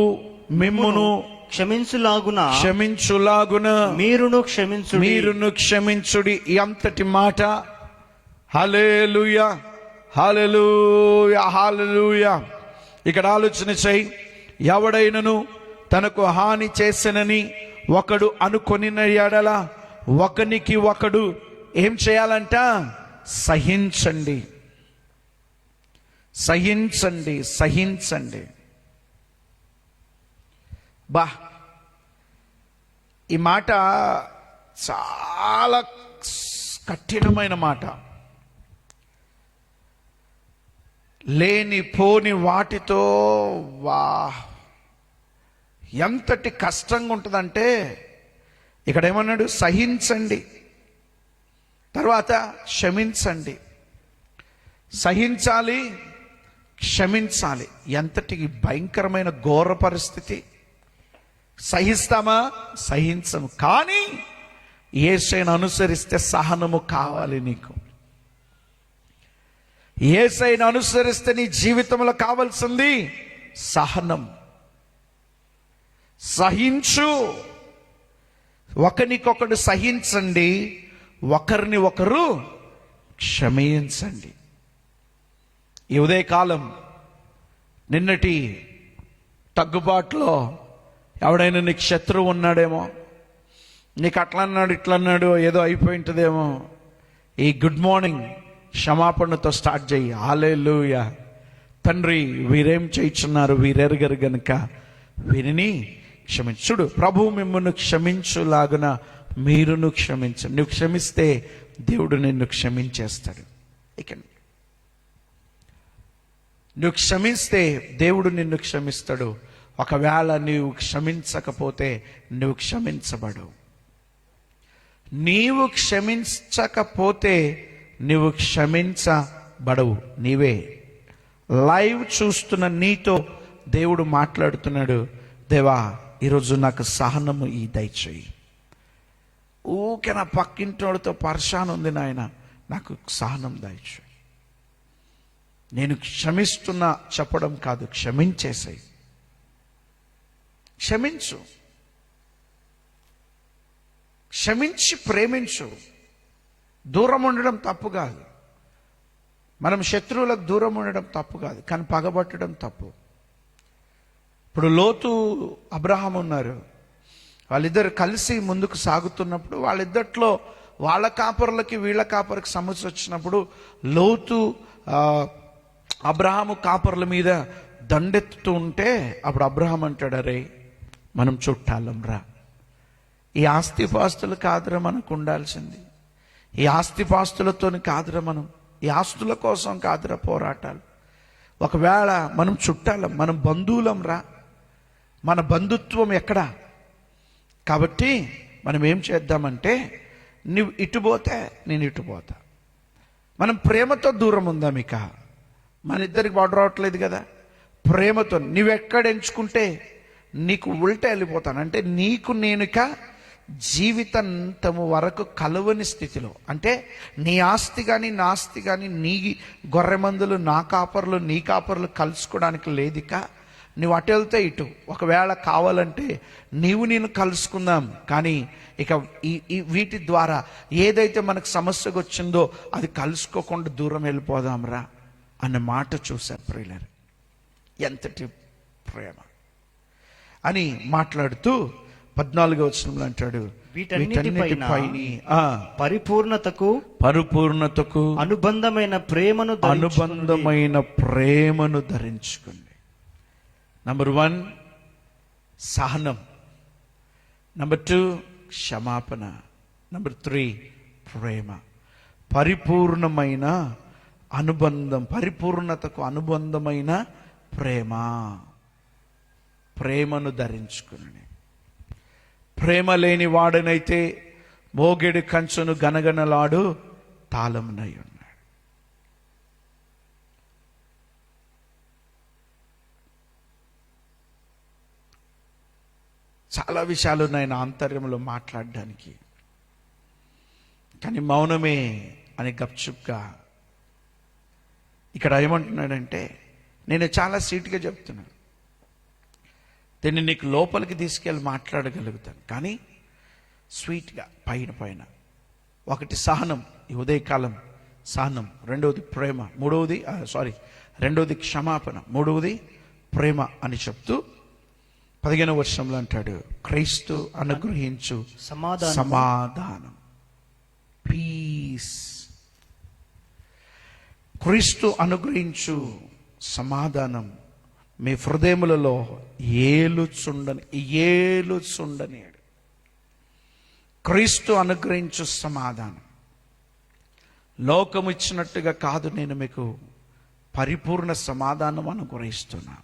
మిమ్మును క్షమించులాగున మీరును క్షమించుడి. ఎంతటి మాట! హల్లెలూయా, హల్లెలూయా, హల్లెలూయా. ఇక్కడ ఆలోచన చేయి. ఎవడైనను తనకు హాని చేసెనని ఒకడు అనుకొనిన ఎడల ఒకనికి ఒకడు ఏం చేయాలంట? సహించండి, సహించండి, సహించండి. బా, ఈ మాట చాలా కఠినమైన మాట. లేని పోని వాటితో ఎంతటి కష్టంగా ఉంటుందంటే, ఇక్కడ ఏమన్నాడు? సహించండి, తర్వాత క్షమించండి. సహించాలి, క్షమించాలి. ఎంతటి భయంకరమైన ఘోర పరిస్థితి! సహిస్తామా? సహించము. కానీ యేసుని అనుసరిస్తే సహనము కావాలి నీకు. యేసుని అనుసరిస్తే నీ జీవితంలో కావాల్సింది సహనం. సహించు, ఒకరికొకడు సహించండి, ఒకరిని ఒకరు క్షమించండి. ఈ ఉదయకాలం నిన్నటి తగ్గుబాటులో ఎవడైనా నీకు శత్రువు ఉన్నాడేమో, నీకు అట్లా అన్నాడు ఇట్లా అన్నాడు ఏదో అయిపోయి ఉంటుందేమో. ఈ గుడ్ మార్నింగ్ క్షమాపణతో స్టార్ట్ చేయి. హల్లెలూయా. తండ్రి, వీరేం చేయించున్నారు, వీరెరగరు గనుక వీరిని క్షమించుడు. ప్రభు మిమ్మల్ని క్షమించులాగున మీరును క్షమించండి. నువ్వు క్షమిస్తే దేవుడు నిన్ను క్షమించేస్తాడు. ఇక నువ్వు క్షమిస్తే దేవుడు నిన్ను క్షమిస్తాడు. ఒకవేళ నీవు క్షమించకపోతే నువ్వు క్షమించబడు. నీవు క్షమించకపోతే నువ్వు క్షమించబడవు. నీవే లైవ్ చూస్తున్న నీతో దేవుడు మాట్లాడుతున్నాడు. దేవా, ఈరోజు నాకు సహనము ఈ దయచేయి. ఊకే నా పక్కింటోడితో పర్షాన్ ఉంది నాయన, నాకు సహనం దయచేయి. నేను క్షమిస్తున్నా చెప్పడం కాదు, క్షమించేసాయి. క్షమించు, క్షమించి ప్రేమించు. దూరం ఉండడం తప్పు కాదు. మనం శత్రువులకు దూరం ఉండడం తప్పు కాదు, కానీ పగబట్టడం తప్పు. ఇప్పుడు లోతు, అబ్రహాం ఉన్నారు. వాళ్ళిద్దరు కలిసి ముందుకు సాగుతున్నప్పుడు వాళ్ళిద్దట్లో వాళ్ళ కాపరులకి వీళ్ళ కాపరికి సమస్య వచ్చినప్పుడు లోతు అబ్రహాము కాపర్ల మీద దండెత్తుతూ ఉంటే అప్పుడు అబ్రహాం అంటాడు, అరే మనం చుట్టాలం రా, ఈ ఆస్తిపాస్తులు కాదురా మనకు ఉండాల్సింది, ఈ ఆస్తిపాస్తులతో కాదురా, మనం ఈ ఆస్తుల కోసం కాదురా పోరాటాలు. ఒకవేళ మనం చుట్టాలం, మనం బంధువులం రా, మన బంధుత్వం ఎక్కడా? కాబట్టి మనం ఏం చేద్దామంటే, నువ్వు ఇటు పోతే నేను ఇటు పోతా. మనం ప్రేమతో దూరం ఉందాం. ఇక మన ఇద్దరికి బాడు రావట్లేదు కదా. ప్రేమతో నువ్వెక్కడ ఎంచుకుంటే నీకు ఉల్టా వెళ్ళిపోతాను. అంటే నీకు నేను ఇక జీవితాంతము వరకు కలవని స్థితిలో, అంటే నీ ఆస్తి కానీ నా ఆస్తి కానీ, నీ గొర్రెమందులు నా కాపర్లు నీ కాపర్లు కలుసుకోవడానికి లేదు. ఇక నువ్వు అటు వెళ్తే ఇటు. ఒకవేళ కావాలంటే నీవు నేను కలుసుకుందాం, కానీ ఇక ఈ వీటి ద్వారా ఏదైతే మనకు సమస్యకు వచ్చిందో అది కలుసుకోకుండా దూరం వెళ్ళిపోదాం రా అన్న మాట చూశారు ప్రియులారా. ఎంతటి ప్రేమ అని మాట్లాడుతూ 14వ వచనంలో అంటాడు, వీటన్నిటిపైని పరిపూర్ణతకు అనుబంధమైన ప్రేమను ధరించుకోండి. నంబర్ 1 సహనం, నంబర్ 2 క్షమాపణ, నంబర్ 3 ప్రేమ. పరిపూర్ణమైన అనుబంధం, పరిపూర్ణతకు అనుబంధమైన ప్రేమను ధరించుకుని. ప్రేమ లేని వాడనైతే మోగెడు కంచును గనగనలాడు తాళమునై ఉన్నాడు. చాలా విషయాలు ఉన్నాయి నా ఆంతర్యంలో మాట్లాడడానికి, కానీ మౌనమే అని గప్చుప్గా ఇక్కడ ఏమంటున్నాడంటే, నేను చాలా సీట్గా చెప్తున్నాను, దీన్ని నీకు లోపలికి తీసుకెళ్ళి మాట్లాడగలుగుతాను, కానీ స్వీట్గా పైన ఒకటి సహనం, ఈ ఉదయకాలం సహనం, రెండవది ప్రేమ, రెండవది క్షమాపణ, మూడవది ప్రేమ అని చెప్తూ 15వ వర్షంలో అంటాడు, క్రీస్తు అనుగ్రహించు సమాధానం, పీస్. క్రీస్తు అనుగ్రహించు సమాధానం మీ హృదయములలో ఏలుచుండని. క్రీస్తు అనుగ్రహించు సమాధానం. లోకము ఇచ్చినట్టుగా కాదు, నేను మీకు పరిపూర్ణ సమాధానం అనుగ్రహిస్తున్నా.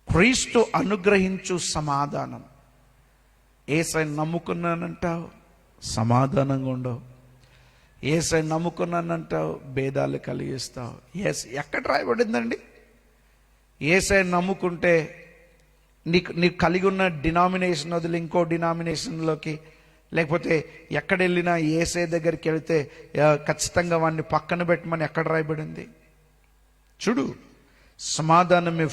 క్రీస్తు అనుగ్రహించు సమాధానం. యేసయ్యను నమ్ముకున్నానంటావు, సమాధానంగా ఉండవు. యేసయ్యను నమ్ముకున్నానంటావు, భేదాలు కలిగిస్తావు. ఎక్కడ రాయబడిందండి? యేసయ్యను నమ్ముకుంటే నీకు కలిగి ఉన్న డినామినేషన్ వదిలి ఇంకో డినామినేషన్లోకి, లేకపోతే ఎక్కడెళ్ళినా యేసయ్య దగ్గరికి వెళితే ఖచ్చితంగా వాడిని పక్కన పెట్టమని ఎక్కడ రాయబడింది? చూడు, సమాధానం మీ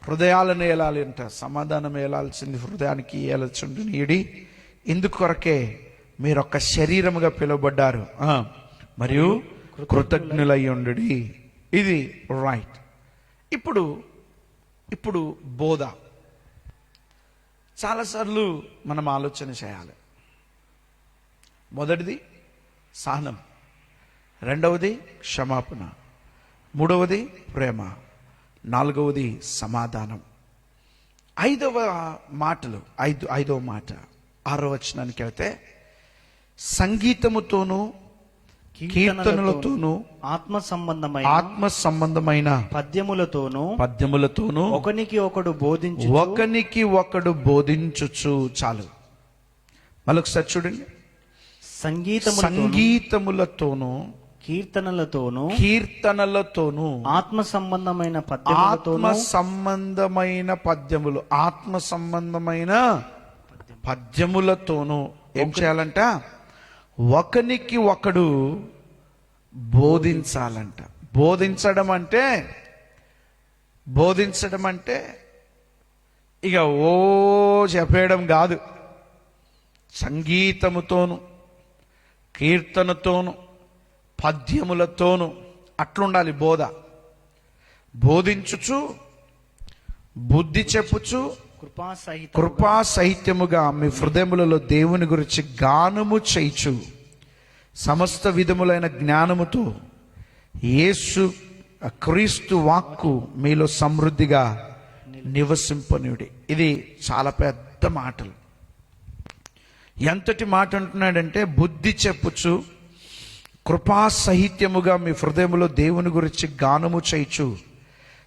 హృదయాలను ఏలాలి అంట. సమాధానం ఏలాల్సింది హృదయానికి ఏలచుండు నీడి. ఇందుకొరకే మీరు ఒక శరీరముగా పిలువబడ్డారు, మరియు కృతజ్ఞులై ఉండు. ఇది రైట్. ఇప్పుడు బోధ చాలాసార్లు మనం ఆలోచన చేయాలి. మొదటిది సహనం, రెండవది క్షమాపణ, మూడవది ప్రేమ, నాలుగవది సమాధానం. ఐదవ మాట 6వ వచనానికి వెళ్తే, సంగీతముతోనూ కీర్తనలతోనూ ఆత్మ సంబంధమైన పద్యములతోనూ ఒకనికి ఒకడు బోధించుచు. చాలు, మరొకసారి చూడండి. సంగీతములతోనూ కీర్తనలతోనూ ఆత్మ సంబంధమైన పద్యములతోనూ ఏం చేయాలంట? ఒకనికి ఒకడు బోధించాలంట. బోధించడం అంటే ఇక చెప్పేయడం కాదు. సంగీతముతోను, కీర్తనతోను, పద్యములతోను అట్లుండాలి బోధ. బోధించుచు, బుద్ధి చెప్పుచు, కృపా సహిత్యముగా మీ హృదయములలో దేవుని గురించి గానము చేయుచు, సమస్త విధములైన జ్ఞానముతో క్రీస్తు వాక్కు మీలో సమృద్ధిగా నివసింపనుడి. ఇది చాలా పెద్ద మాటలు. ఎంతటి మాట అంటున్నాడంటే, బుద్ధి చెప్పుచు, కృపా సహిత్యముగా మీ హృదయములో దేవుని గురించి గానము చేయుచు,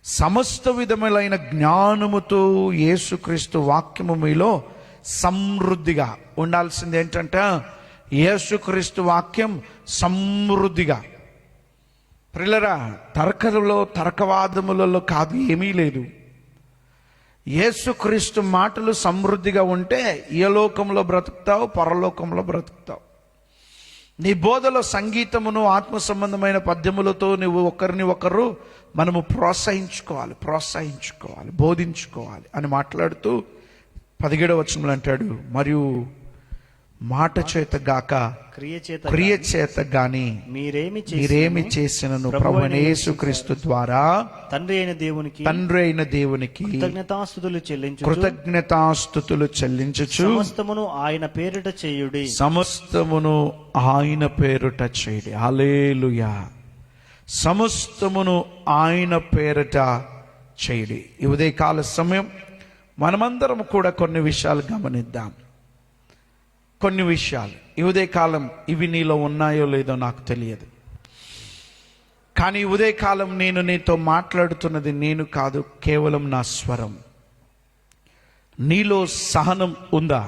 సమస్త విధములైన జ్ఞానముతో యేసుక్రీస్తు వాక్యము మీలో సమృద్ధిగా ఉండాల్సింది. ఏంటంటే యేసుక్రీస్తు వాక్యం సమృద్ధిగా. ప్రియులారా, తర్కవాదములలో కాదు, ఏమీ లేదు. యేసుక్రీస్తు మాటలు సమృద్ధిగా ఉంటే ఈ లోకంలో బ్రతుకుతావు, పరలోకంలో బ్రతుకుతావు. నీ బోధలో సంగీతమును ఆత్మ సంబంధమైన పద్యములతో నువ్వు ఒకరిని ఒకరు మనము ప్రోత్సహించుకోవాలి, బోధించుకోవాలి అని మాట్లాడుతూ 17వ వచనంలో అంటాడు, మరియు మాట చేత గాక క్రియ చేత గాని మీరేమి చేసినను ప్రభువైన యేసుక్రీస్తు ద్వారా తండ్రి అయిన దేవునికి కృతజ్ఞతాస్తుతులు చెల్లించుచు సమస్తమును ఆయన పేరుట చేయుడి. హల్లెలూయా. సమస్తమును ఆయన పేరిట చేయుడి. ఈ ఉదయకాల సమయం మనమందరం కూడా కొన్ని విషయాలు గమనిద్దాం. కొన్ని విషయాలు ఈ ఉదయకాలం ఇవి నీలో ఉన్నాయో లేదో నాకు తెలియదు, కానీ ఈ ఉదయకాలం నేను నీతో మాట్లాడుతున్నది నేను కాదు, కేవలం నా స్వరం. నీలో సహనం ఉందా?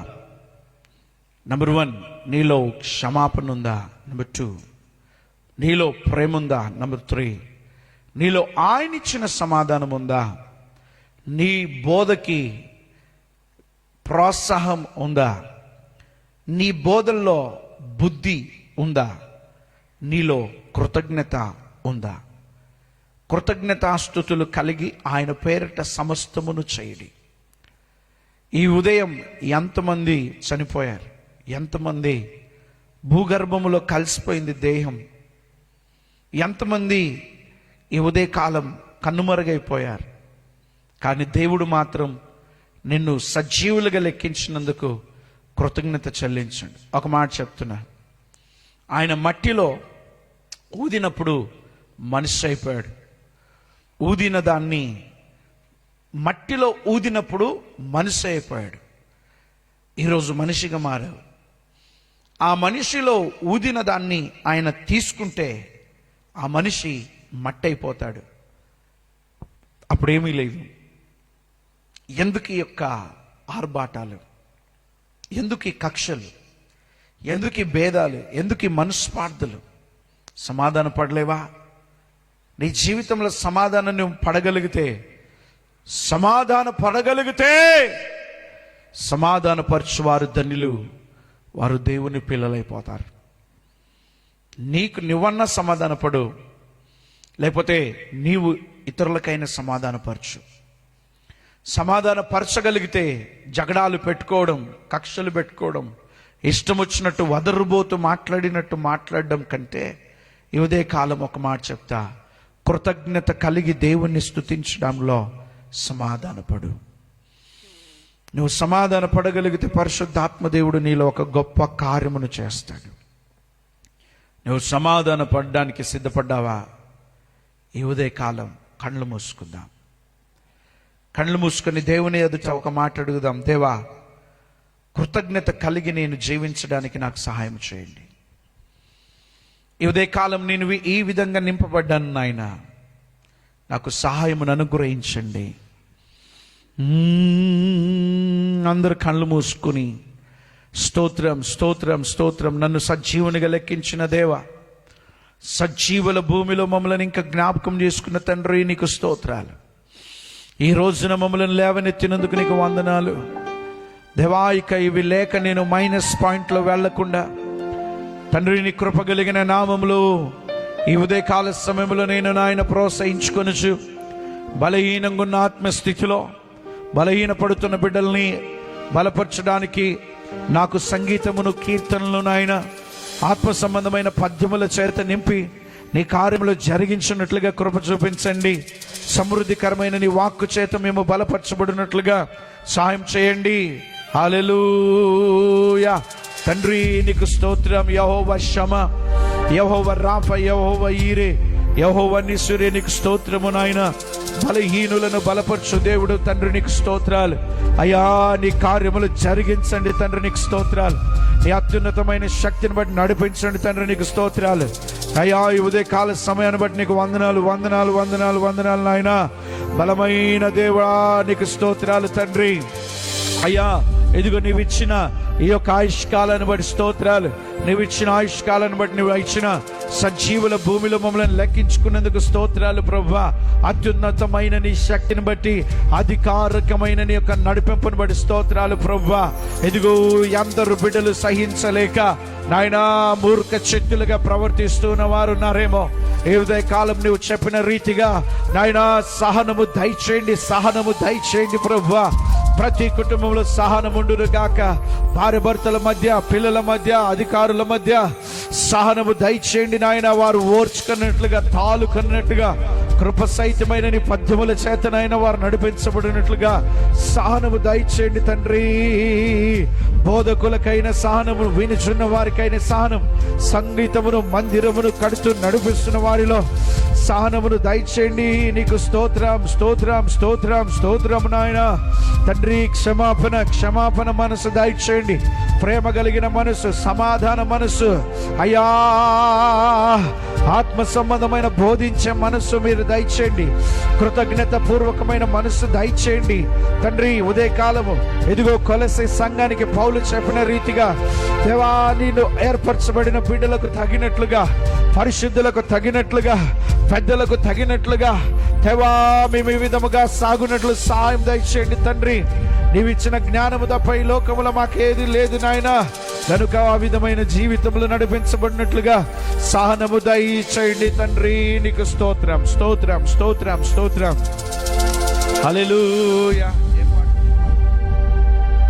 నంబర్ 1, నీలో క్షమాపణ ఉందా? నంబర్ 2, నీలో ప్రేమ ఉందా? నంబర్ 3, నీలో ఆయన ఇచ్చిన సమాధానం ఉందా? నీ బోధకి ప్రోత్సాహం ఉందా? నీ బోధల్లో బుద్ధి ఉందా? నీలో కృతజ్ఞత ఉందా? కృతజ్ఞతాస్తుతులు కలిగి ఆయన పేరిట సమస్తమును చేయడి. ఈ ఉదయం ఎంతమంది చనిపోయారు? ఎంతమంది భూగర్భములో కలిసిపోయింది దేహం? ఎంతమంది ఈ ఉదయకాలం కన్నుమరుగైపోయారు? కానీ దేవుడు మాత్రం నిన్ను సజీవులుగా లెక్కించినందుకు కృతజ్ఞత చెల్లించండి. ఒక మాట చెప్తున్నా, ఆయన మట్టిలో ఊదినప్పుడు మనిషి అయిపోయాడు. ఊదిన దాన్ని మట్టిలో ఊదినప్పుడు మనిషి అయిపోయాడు. ఈరోజు మనిషిగా మారావు. ఆ మనిషిలో ఊదిన దాన్ని ఆయన తీసుకుంటే ఆ మనిషి మట్టి అయిపోతాడు. అప్పుడేమీ లేదు. ఎందుకు ఈ యొక్క ఆర్భాటాలు? ఎందుకు ఈ కక్షలు? ఎందుకు ఈ భేదాలు? ఎందుకు ఈ మనస్పార్థలు? సమాధాన పడలేవా? నీ జీవితంలో సమాధానం నువ్వు పడగలిగితే సమాధానపరచువారు ధన్యులు, వారు దేవుని పిల్లలైపోతారు. నీకు నువ్వన్నా సమాధానపడు, లేకపోతే నీవు ఇతరులకైనా సమాధానపరచు. సమాధానపరచగలిగితే జగడాలు పెట్టుకోవడం, కక్షలు పెట్టుకోవడం, ఇష్టం వచ్చినట్టు వదరుబోతూ మాట్లాడడం కంటే ఈ ఉదయ కాలం ఒక మాట చెప్తా, కృతజ్ఞత కలిగి దేవుణ్ణి స్తుతించడంలో సమాధానపడు. నువ్వు సమాధాన పడగలిగితే పరిశుద్ధాత్మ దేవుడు నీలో ఒక గొప్ప కార్యమును చేస్తాడు. నువ్వు సమాధాన పడడానికి సిద్ధపడ్డావా? ఈ ఉదయ కాలం కళ్ళు మూసుకుందాం. కళ్ళు మూసుకొని దేవుని ఎదుట ఒక మాట అడుగుదాం. దేవా, కృతజ్ఞత కలిగి నేను జీవించడానికి నాకు సహాయం చేయండి. ఈ ఉదయకాలం నేను ఈ విధంగా నింపబడ్డాను నాయన, నాకు సహాయమును అనుగ్రహించండి. అందరు కళ్ళు మూసుకుని స్తోత్రం స్తోత్రం స్తోత్రం. నన్ను సజీవునిగా లెక్కించిన దేవా, సజీవుల భూమిలో మమ్మల్ని ఇంకా జ్ఞాపకం చేసుకున్న తండ్రి, నీకు స్తోత్రాలు. ఈ రోజున మమ్మల్ని లేవనెత్తినందుకు నీకు వందనాలు దేవా. ఇక ఇవి లేక నేను మైనస్ పాయింట్లో వెళ్లకుండా తండ్రి, నీ కృప కలిగిన నామములో ఈ ఉదయకాల సమయంలో నేను నాయన ప్రోత్సహించుకొనుచు, బలహీనంగా ఉన్న ఆత్మస్థితిలో బలహీన పడుతున్న బిడ్డల్ని బలపరచడానికి నాకు సంగీతమును, కీర్తనలు నాయన ఆత్మ సంబంధమైన పద్యముల చేత నింపి నీ కార్యములు జరిగించినట్లుగా కృప చూపించండి. సమృద్ధికరమైన నీ వాక్కు చేత మేము బలపరచబడినట్లుగా సహాయం చేయండి. హల్లెలూయా. తండ్రి నీకు స్తోత్రం. యెహోవా షమా, యెహోవా రాఫా, యెహోవా ఈరే, యెహోవా నిస్సీ, నీకు స్తోత్రము నాయన. బలహీనులను బలపరచు దేవుడు తండ్రి, నీకు స్తోత్రాలు అయ్యా. నీ కార్యములు జరిగించండి తండ్రి, నీకు స్తోత్రాలు. నీ అత్యున్నతమైన శక్తిని బట్టి నడిపించండి తండ్రి, నీకు స్తోత్రాలు అయ్యా. ఈ ఉదయకాల సమయాన్ని బట్టి నీకు వందనాలు వందనాలు వందనాలు వందనాలు నాయన. బలమైన దేవుడా నీకు స్తోత్రాలు తండ్రి అయ్యా. ఇదిగో నీవు ఇచ్చిన ఈ యొక్క ఆయుష్కాలను బట్టి స్తోత్రాలు. నువ్వు ఇచ్చిన ఆయుష్కాలను బట్టి నువ్వు ఇచ్చిన సజీవుల భూమిలో మమ్మల్ని లెక్కించుకున్నందుకు స్తోత్రాలు ప్రభువా. అత్యున్నతమైన నీ శక్తిని బట్టి, అధికారికమైన నీ యొక్క నడిపింపును బట్టి స్తోత్రాలు ప్రభువా. ఇదిగో అందరు బిడ్డలు సహించలేక నాయనా మూర్ఖ శక్తులుగా ప్రవర్తిస్తున్న వారు ఉన్నారేమో. ఈ ఉదయ కాలం నువ్వు చెప్పిన రీతిగా నాయనా సహనము దయచేయండి, సహనము దయచేయండి ప్రభువా. ప్రతి కుటుంబంలో సహనముండును గాక. భార్య భర్తల మధ్య, పిల్లల మధ్య, అధికారుల మధ్య సహనము దయచేయండి నాయన. వారు ఓర్చుకున్నట్లుగా, తాలుకున్నట్టుగా కృప సహితమైన నీ పద్యముల చేతనైన వారు నడిపించబడినట్లుగా సహనము దయచేయండి తండ్రి. బోధకులకైన సహనము, వినుచున్న వారికైన సహనం, సంగీతమును మందిరమును కడుతూ నడిపిస్తున్న వారిలో సహనమును దయచేయండి. నీకు స్తోత్రం స్తోత్రం స్తోత్రం స్తోత్రం నాయన తండ్రి. క్షమాపణ క్షమాపణ మనసు దయచేయండి. ప్రేమ కలిగిన మనసు, సమాధాన మనసు అయ్యా. ఆత్మ సంబంధమైన బోధించే మనస్సు మీరు దయచేయండి. కృతజ్ఞత పూర్వకమైన మనస్సు దయచేయండి తండ్రి. ఉదయకాలము ఇదిగో కొలసే సంఘానికి పౌలు చెప్పిన రీతిగా దేవా, నేను ఏర్పరచబడిన బిడ్డలకు తగినట్లుగా, పరిశుద్ధులకు తగినట్లుగా, పెద్దలకు తగినట్లుగా దేవా మేము ఈ విధముగా సాగునట్లు సహాయం దయచేయండి తండ్రి. నీవిచ్చిన జ్ఞానము తప్ప ఈ లోకములో మాకేది లేదు నాయన. కనుక ఆ విధమైన జీవితంలో నడిపించబడినట్లుగా సహనము దయచేయండి తండ్రి. నీకు స్తోత్రం స్తోత్రం స్తోత్రం స్తోత్రం. హల్లెలూయా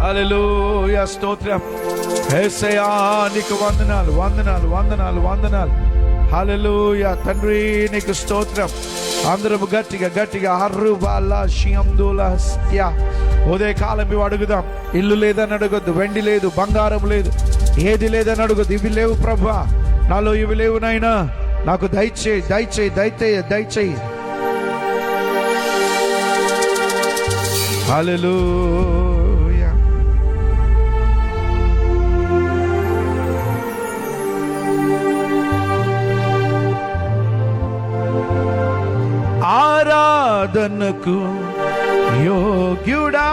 హల్లెలూయా స్తోత్రం. యేసయ్యా నీకు వందనాలు వందనాలు వందనాలు వందనాలు. హల్లెలూయా తండ్రి నీకు స్తోత్రం. అందరము గట్టిగా గట్టిగా ఉదయకాలం ఇవి అడుగుదాం. ఇల్లు లేదని అడగొద్దు, వెండి లేదు, బంగారం లేదు, ఏది లేదని అడగొద్దు. ఇవి లేవు ప్రభువా, నాలో ఇవి లేవు నాయనా, నాకు దయచేయి దయచేయి దయచేయి దయచేయి. హల్లెలూయా. ఆరాధనకు యోగ్యుడా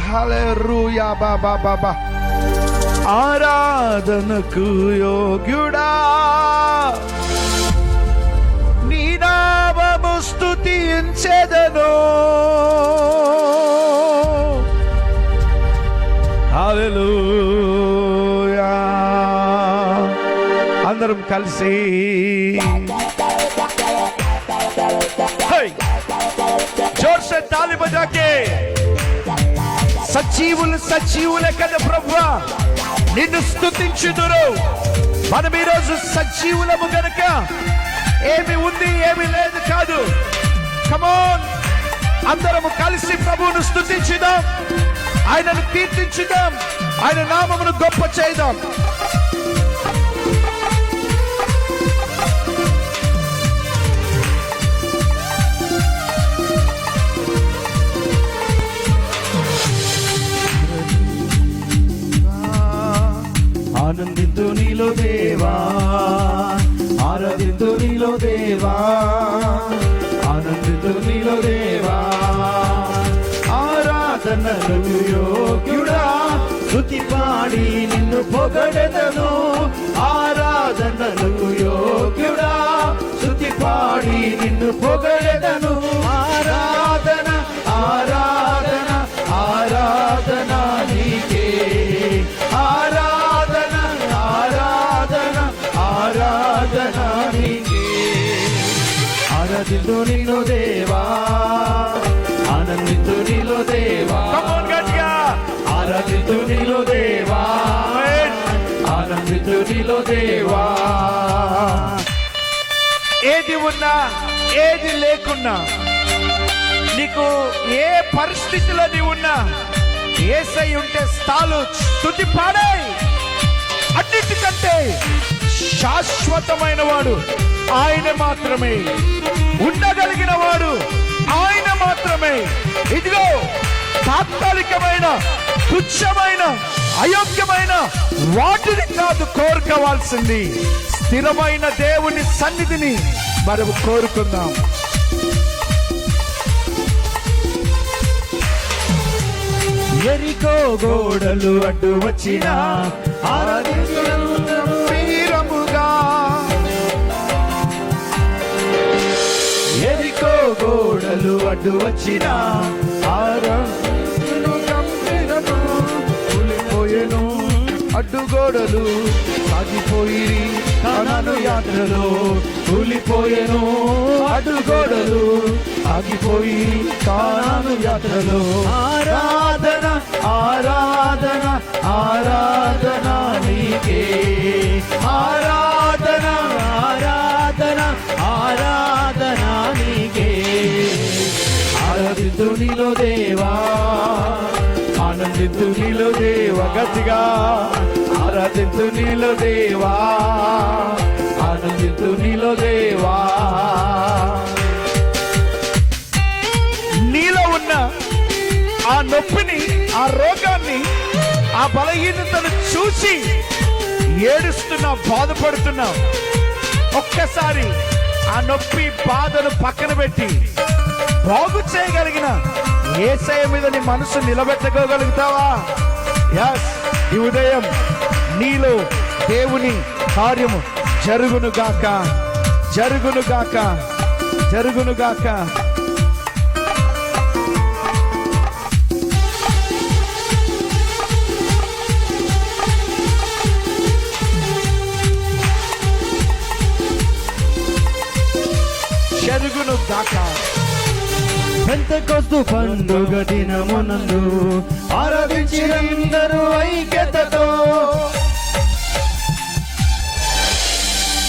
హల్లెలూయా బాబా బాబా. ఆరాధనకు యోగ్యుడా నీ నామము స్తుతించెదను. హల్లెలూయా. అందరం కలిసి జోర్సే తాళి బజాకే. సజీవులే కదా ప్రభువా, నిన్ను స్తుతించుదురు. మనం ఈరోజు సజీవులము గనక ఏమి ఉంది ఏమి లేదు కాదు. కమోన్, అందరము కలిసి ప్రభువును స్తుతించుదాం, ఆయనను కీర్తించుదాం, ఆయన నామమును గొప్ప చేద్దాం. ఆనందింతు నీలో దేవా, ఆరాధింతు నీలో దేవా, ఆనందింతు నీలో దేవా. ఆరాధనలకు యోగ్యుడా స్తుతి పాడి నిన్ను పొగడెదను. ఆరాధనలకు యోగ్యుడా స్తుతి పాడి నిన్ను పొగడెదను. ఆరాధన ఆరాధన ఆరాధన నీకే. ఆరాధన ఆరాధన ఆరాధన నీకే. ఆరాధింతు నీలో దేవా, ఆనందింతు నీలో దేవా, ఆరాధింతు నీలో దేవా, ఆనందింతు నీలో దేవా. ఏది ఉన్నా ఏది లేకున్నా, నీకు ఏ పరిస్థితిలో నీవు ఉన్నా, యేసయ్య ఉంటే చాలు. స్తుతి పాడే. అన్నిటికంటే శాశ్వతమైన వాడు ఆయన మాత్రమే, ఉండగలిగిన వాడు ఆయన మాత్రమే. ఇదిగో తాత్కాలికమైన తుచ్చమైన అయోగ్యమైన వాటిని కాదు కోరుకోవాల్సింది, స్థిరమైన దేవుని సన్నిధిని మనము కోరుకుందాం. ఎరికో గోడలు అడ్డు వచ్చిన గంభీరముగా, ఎరికో గోడలు అడ్డు వచ్చిన కూలిపోయెను అడ్డుగోడలు, సాగిపోయి కనాను యాత్రలో. కూలిపోయెను అడ్డుగోడలు, ఆగిపోయి కానాను యాత్రలో. ఆరాధన ఆరాధన ఆరాధన నీకే. ఆరాధన ఆరాధన ఆరాధన నీకే. ఆరాధింతు నీలో దేవా, ఆనందింతు నీలో దేవా. గట్టిగా ఆరాధింతు నీలో దేవా, ఆనందింతు నీలో దేవా. నీలో ఉన్న ఆ నొప్పిని, ఆ రోగాన్ని, ఆ బలహీనతను చూసి ఏడుస్తున్నా, బాధపడుతున్నా, ఒక్కసారి ఆ నొప్పి బాధను పక్కన పెట్టి బాగు చేయగలిగిన యేసయ్య మీద నీ మనసు నిలబెట్టుకోగలుగుతావా? యస్, ఈ ఉదయం నీలో దేవుని కార్యము జరుగును గాక. జరుగును గాక, జరుగును గాక. జరుగును గాక. పెంతెకొస్తు పండుగ దినమునందు ఆరాధించినందరూ ఐక్యతతో.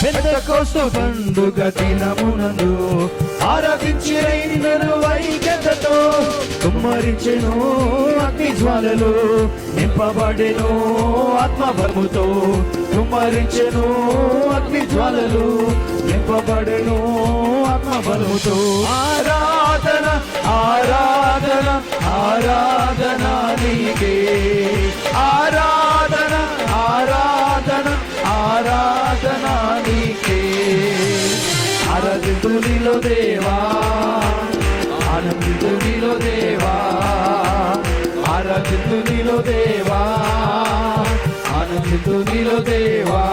పెంతెకొస్తు పండుగ దినమునందు ఆరాధించినందరూ ఐక్యతతో. కుమ్మరించెను అగ్ని జ్వాలలు, నింపబడెను ఆత్మబలముతో. కుమ్మరించెను అగ్ని జ్వాలలు, నింపబడెను ఆత్మబలముతో. ఆరాధన ఆరాధన ఆరాధన నీకే, ఆరాధన ఆరాధన ఆరాధన నీకే. ఆరాధింతు నీలో దేవా, ఆనందింతు నీలో దేవా, ఆరాధింతు నీలో దేవా, ఆనందింతు నీలో దేవా.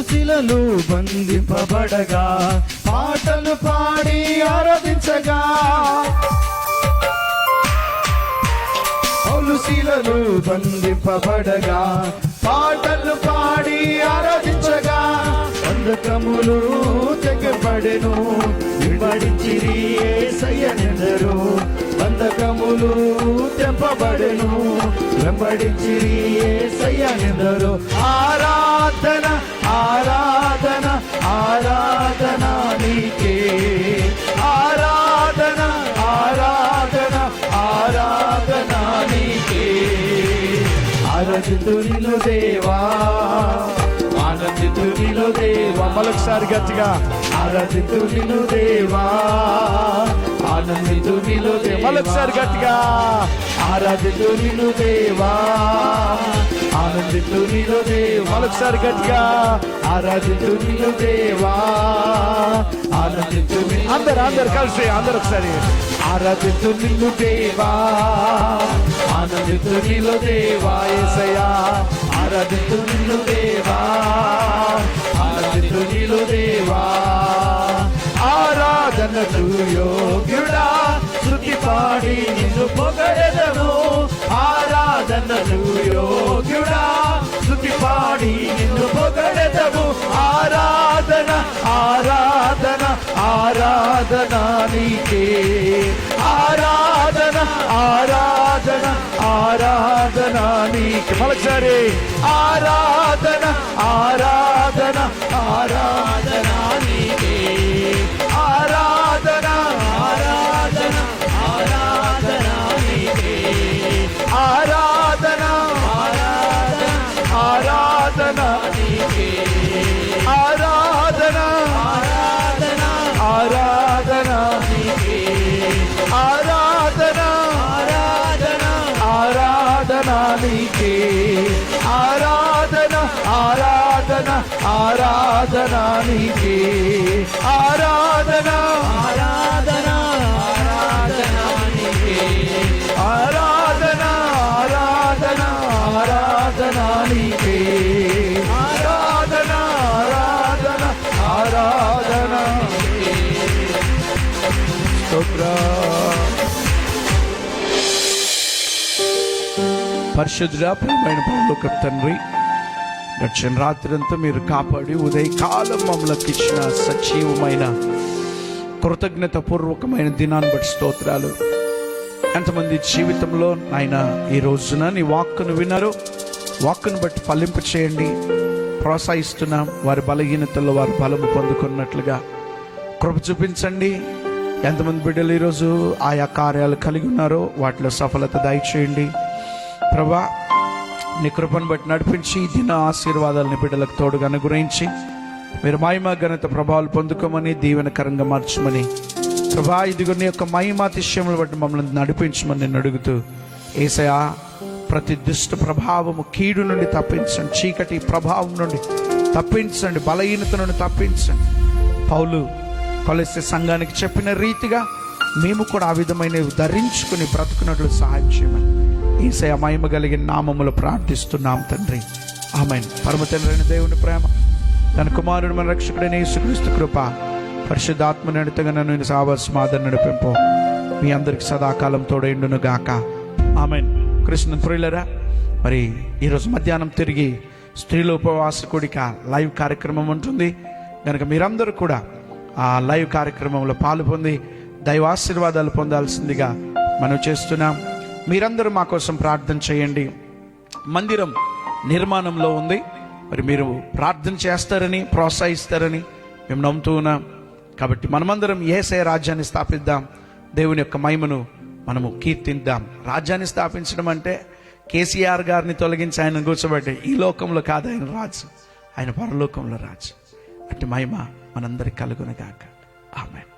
శిలలు బంధింపబడగా పాటలు పాడి ఆరాధించగా. పౌలు శిలలు బంధింపబడగా పాటలు పాడి ఆరాధించగా. బంధకములు తెగబడెను, విడిచిరి యేసయ్యనెందరూ. బంధకములు తెంపబడెను, వెంబడించిరి యేసయ్యనెందరూ. ఆరాధన ఆరాధన ఆరాధన నీకే, ఆరాధన ఆరాధన ఆరాధన నీకే. ఆరాధింతు నీలో దేవా, ఆనందింతు నీలో దేవా. మరొకసారి గట్టిగా ఆరాధింతు నీలో దేవా, ఆనందింతు నీలో దేవా. మరొకసారి గట్టిగా ఆరాధింతు నీలో దేవా, ఆనందింతు నీలో దేవా. మరొకసారి గట్టిగా ఆరాధింతు నీలో దేవా, ఆనందింతు. అందరు కలిసి అందరు ఒకసారి ఆరాధింతు నిన్ను దేవా, ఆనందింతు నీలో దేవా. యేసయ్యా ఆరాధింతు నిన్ను దేవా, ఆనందింతు నీలో దేవా. ఆరాధనకు యోగ్యుడా, శృతి పాడి నిన్ను పొగడెదను. ఆరాధనకు యోగ్యుడా, శృతి పాడి నిన్ను పొగడెదము. ఆరాధన ఆరాధన ఆరాధన నీకే, ఆరాధన ఆరాధన ఆరాధన నీకే. మరొకసారి ఆరాధన ఆరాధన ఆరాధన నీకే, ఆరాధన ఆరాధన ఆరాధన నీకే. ఆరాధన ఆరాధన ఆరాధన నీకే, ఆరాధన ఆరాధన ఆరాధన నీకే. ఆరాధన ఆరాధన ఆరాధన నీకే, ఆరాధన ఆరాధన ఆరాధన నీకే. ఆరాధన ఆరాధన ఆరాధన నీకే, ఆరాధన ఆరాధన ఆరాధన నీకే. ఆరాధన ఆరాధన ఆరాధన నీకే. పరిశుద్ధుడా, ప్రియమైన పరలోకపు తండ్రి, గడిచిన రాత్రంతా మీరు కాపాడి ఉదయకాలం మమ్మల్ని ఇచ్చిన సజీవమైన కృతజ్ఞత పూర్వకమైన దినాన్ని బట్టి స్తోత్రాలు. ఎంతమంది జీవితంలో నాయన ఈ రోజున నీ వాక్కును విన్నారు, వాక్కును బట్టి ఫలింపు చేయండి. ప్రోత్సహిస్తున్నాం, వారి బలహీనతల్లో వారి బలము పొందుకున్నట్లుగా కృప చూపించండి. ఎంతమంది బిడ్డలు ఈరోజు ఆయా కార్యాలు కలిగి ఉన్నారో వాటిలో సఫలత దయచేయండి ప్రభా. నీ కృపను బట్టి నడిపించి ఈ దిన ఆశీర్వాదాలని బిడ్డలకు తోడుగా అనుగ్రహించి మీరు మహిమ ఘనత ప్రభావాలు పొందుకోమని దీవెనకరంగా మార్చమని ప్రభా, ఇదిగో నీ యొక్క మహిమాతిశయములు బట్టి మమ్మల్ని నడిపించమని నేను అడుగుతూ, యేసయ్యా ప్రతి దుష్ట ప్రభావము కీడు నుండి తప్పించండి, చీకటి ప్రభావం నుండి తప్పించండి, బలహీనత నుండి తప్పించండి. పౌలు కొలెస్సే సంఘానికి చెప్పిన రీతిగా మేము కూడా ఆ విధమైనవి ధరించుకుని బ్రతుకున్నట్లు సహాయం చేయమని యేసయ్య మహిమ కలిగిన నామములో ప్రార్థిస్తున్నాం తండ్రి, ఆమేన్. పరమ తండ్రి అయిన దేవుని ప్రేమ, తన కుమారుడు మన రక్షకుడైన యేసుక్రీస్తు కృప, పరిశుద్ధాత్మ నడితగా నన్ను సావస్మాదం నడిపింపు మీ అందరికి సదాకాలం తోడైండును గాక, ఆమేన్. కృష్ణ ప్రియులరా, మరి ఈరోజు మధ్యాహ్నం తిరిగి స్త్రీల ఉపవాస కూడిక లైవ్ కార్యక్రమం ఉంటుంది కనుక మీరందరూ కూడా ఆ లైవ్ కార్యక్రమంలో పాలు పొంది దైవాశీర్వాదాలు పొందాల్సిందిగా మనం చేస్తున్నాం. మీరందరూ మా కోసం ప్రార్థన చేయండి. మందిరం నిర్మాణంలో ఉంది, మరి మీరు ప్రార్థన చేస్తారని ప్రోత్సహిస్తారని మేము నమ్ముతూ ఉన్నాం. కాబట్టి మనమందరం యేసయ్య రాజ్యాన్ని స్థాపిద్దాం, దేవుని యొక్క మహిమను మనము కీర్తిద్దాం. రాజ్యాన్ని స్థాపించడం అంటే కేసీఆర్ గారిని తొలగించి ఆయన కూర్చోబెట్టే ఈ లోకంలో కాదు, ఆయన రాజు, ఆయన పరలోకంలో రాజు. అట్టి మహిమ మనందరికి కలుగునుగాక, ఆమేన్.